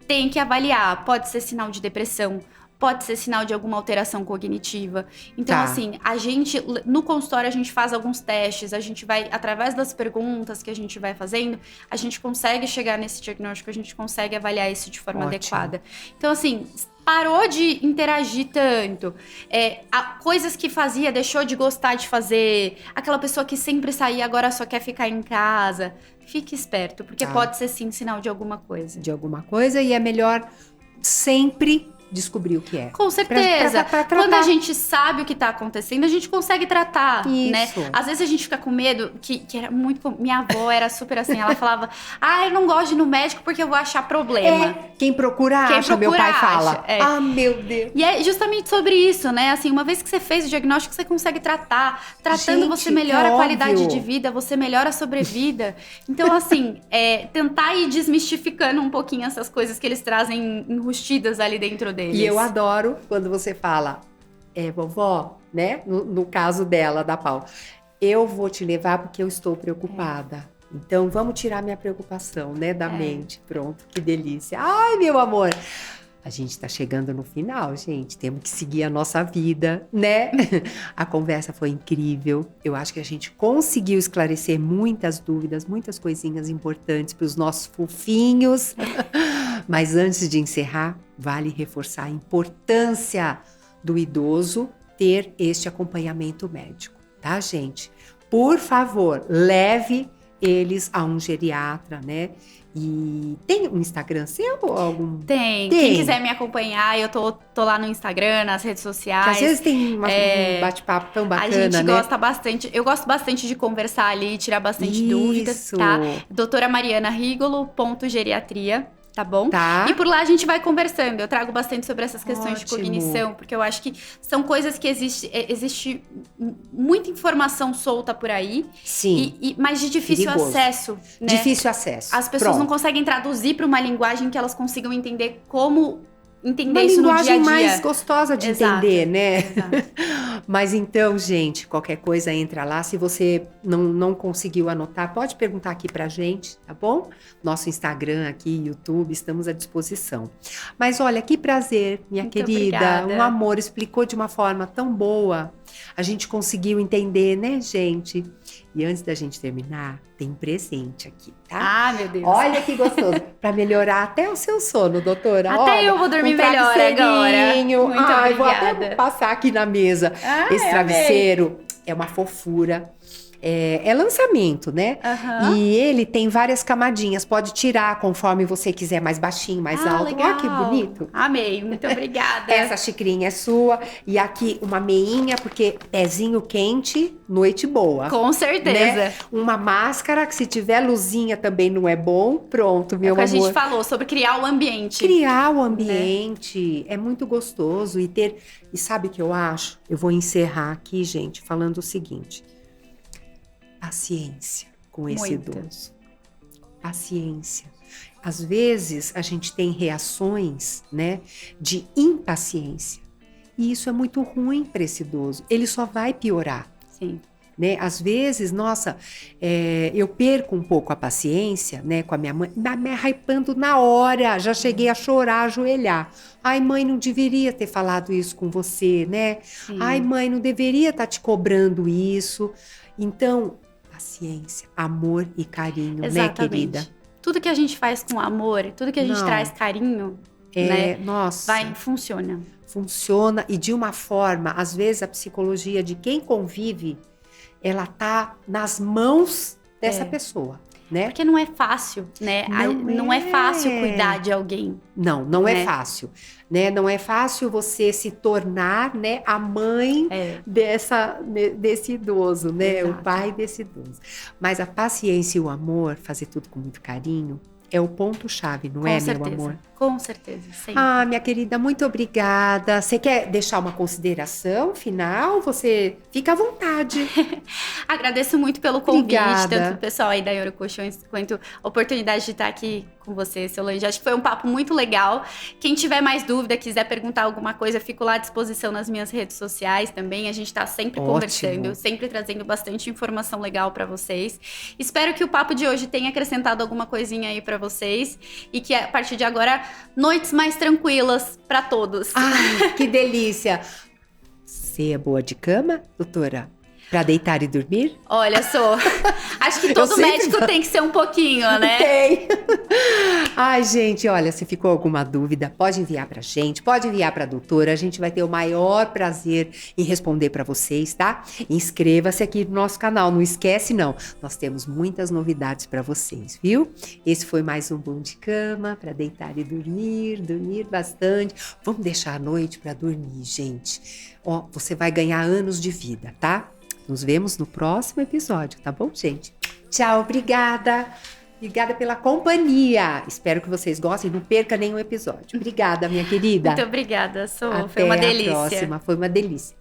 Tem que avaliar, pode ser sinal de depressão, pode ser sinal de alguma alteração cognitiva. Então, assim, a gente, no consultório, a gente faz alguns testes, a gente vai, através das perguntas que a gente vai fazendo, a gente consegue chegar nesse diagnóstico, a gente consegue avaliar isso de forma adequada. Então, assim, parou de interagir tanto, coisas que fazia, deixou de gostar de fazer, aquela pessoa que sempre saía, agora só quer ficar em casa. Fique esperto, porque pode ser sim sinal de alguma coisa. De alguma coisa, e é melhor sempre descobrir o que é. Com certeza. Pra quando a gente sabe o que tá acontecendo, a gente consegue tratar, né? Às vezes a gente fica com medo, que era muito... Minha avó era super assim, ela falava, eu não gosto de ir no médico porque eu vou achar problema. Quem procura acha, meu pai fala. Meu Deus. E é justamente sobre isso, né? Assim, uma vez que você fez o diagnóstico, você consegue tratar. Tratando, você melhora a qualidade de vida, você melhora a sobrevida. Então, assim, tentar ir desmistificando um pouquinho essas coisas que eles trazem enrustidas ali dentro deles. E eu adoro quando você fala, vovó, né? No caso dela, da Paula, eu vou te levar porque eu estou preocupada. Então, vamos tirar minha preocupação, né? Da mente. Pronto, que delícia. Ai, meu amor. A gente tá chegando no final, gente. Temos que seguir a nossa vida, né? A conversa foi incrível. Eu acho que a gente conseguiu esclarecer muitas dúvidas, muitas coisinhas importantes para os nossos fofinhos. Mas antes de encerrar, vale reforçar a importância do idoso ter este acompanhamento médico, tá, gente? Por favor, leve eles a um geriatra, né? E tem um Instagram seu ou algum? Tem. Quem quiser me acompanhar, eu tô lá no Instagram, nas redes sociais. Que às vezes tem um bate-papo tão bacana, A gente né? gosta bastante. Eu gosto bastante de conversar ali, tirar bastante dúvidas, tá? Doutora Mariana Rigolo.geriatria. Tá bom? Tá. E por lá a gente vai conversando. Eu trago bastante sobre essas questões de cognição, porque eu acho que são coisas que existe muita informação solta por aí. Sim. Mas de difícil acesso, né? Difícil acesso. As pessoas não conseguem traduzir para uma linguagem que elas consigam entender como entender isso no dia a dia. Uma linguagem mais gostosa de entender, né? Exato. Mas então, gente, qualquer coisa entra lá. Se você não conseguiu anotar, pode perguntar aqui pra gente, tá bom? Nosso Instagram aqui, YouTube, estamos à disposição. Mas olha, que prazer, minha querida. Obrigada. Um amor, explicou de uma forma tão boa. A gente conseguiu entender, né, gente? E antes da gente terminar, tem um presente aqui, tá? Ah, meu Deus. Olha que gostoso. Pra melhorar até o seu sono, doutora. Até olha, eu vou dormir melhor agora. Muito obrigada. Vou até passar aqui na mesa. Esse travesseiro é uma fofura. É lançamento, né? E ele tem várias camadinhas. Pode tirar conforme você quiser, mais baixinho, mais alto. Legal. Olha que bonito. Amei, muito obrigada. Essa xicrinha é sua. E aqui uma meinha, porque pezinho quente, noite boa. Com certeza. Né? Uma máscara, que se tiver luzinha também não é bom. Pronto, meu amor. A gente falou sobre criar o ambiente. Criar o ambiente. Né? É muito gostoso. E sabe o que eu acho? Eu vou encerrar aqui, gente, falando o seguinte. Paciência com esse idoso. Paciência. Às vezes a gente tem reações, né, de impaciência. E isso é muito ruim para esse idoso. Ele só vai piorar. Sim. Né? Às vezes, nossa, eu perco um pouco a paciência, né, com a minha mãe, me hypando na hora, já cheguei a chorar, ajoelhar. Ai, mãe, não deveria ter falado isso com você, né? Sim. Ai, mãe, não deveria estar te cobrando isso. Então, paciência, amor e carinho, exatamente, né, querida? Tudo que a gente faz com amor, tudo que a gente traz carinho, né, funciona. Funciona e de uma forma, às vezes a psicologia de quem convive, ela tá nas mãos dessa pessoa, né? Porque não é fácil, né? Não é fácil cuidar de alguém. Não é fácil, né? Não é fácil você se tornar, né, a mãe desse idoso, né? Exato. O pai desse idoso. Mas a paciência e o amor, fazer tudo com muito carinho, é o ponto-chave, não é, meu amor? Com certeza, sempre. Ah, minha querida, muito obrigada. Você quer deixar uma consideração final? Você fica à vontade. Agradeço muito pelo convite, Obrigada. tanto do pessoal aí da Eurocolchões, quanto a oportunidade de estar aqui com você, Solange. Acho que foi um papo muito legal. Quem tiver mais dúvida, quiser perguntar alguma coisa, eu fico lá à disposição nas minhas redes sociais também. A gente tá sempre conversando, sempre trazendo bastante informação legal para vocês. Espero que o papo de hoje tenha acrescentado alguma coisinha aí para vocês e que a partir de agora, noites mais tranquilas para todos. Ai, que delícia! Você é boa de cama, doutora? Pra deitar e dormir? Olha, acho que todo médico tem que ser um pouquinho, né? Tem. Ai, gente, olha, se ficou alguma dúvida, pode enviar pra gente, pode enviar pra doutora. A gente vai ter o maior prazer em responder pra vocês, tá? Inscreva-se aqui no nosso canal, não esquece não. Nós temos muitas novidades pra vocês, viu? Esse foi mais um Bom de Cama, pra deitar e dormir bastante. Vamos deixar a noite pra dormir, gente. Ó, você vai ganhar anos de vida, tá? Nos vemos no próximo episódio, tá bom, gente? Tchau, obrigada. Obrigada pela companhia. Espero que vocês gostem. Não perca nenhum episódio. Obrigada, minha querida. Muito obrigada, Até foi uma delícia. Até a próxima. Foi uma delícia.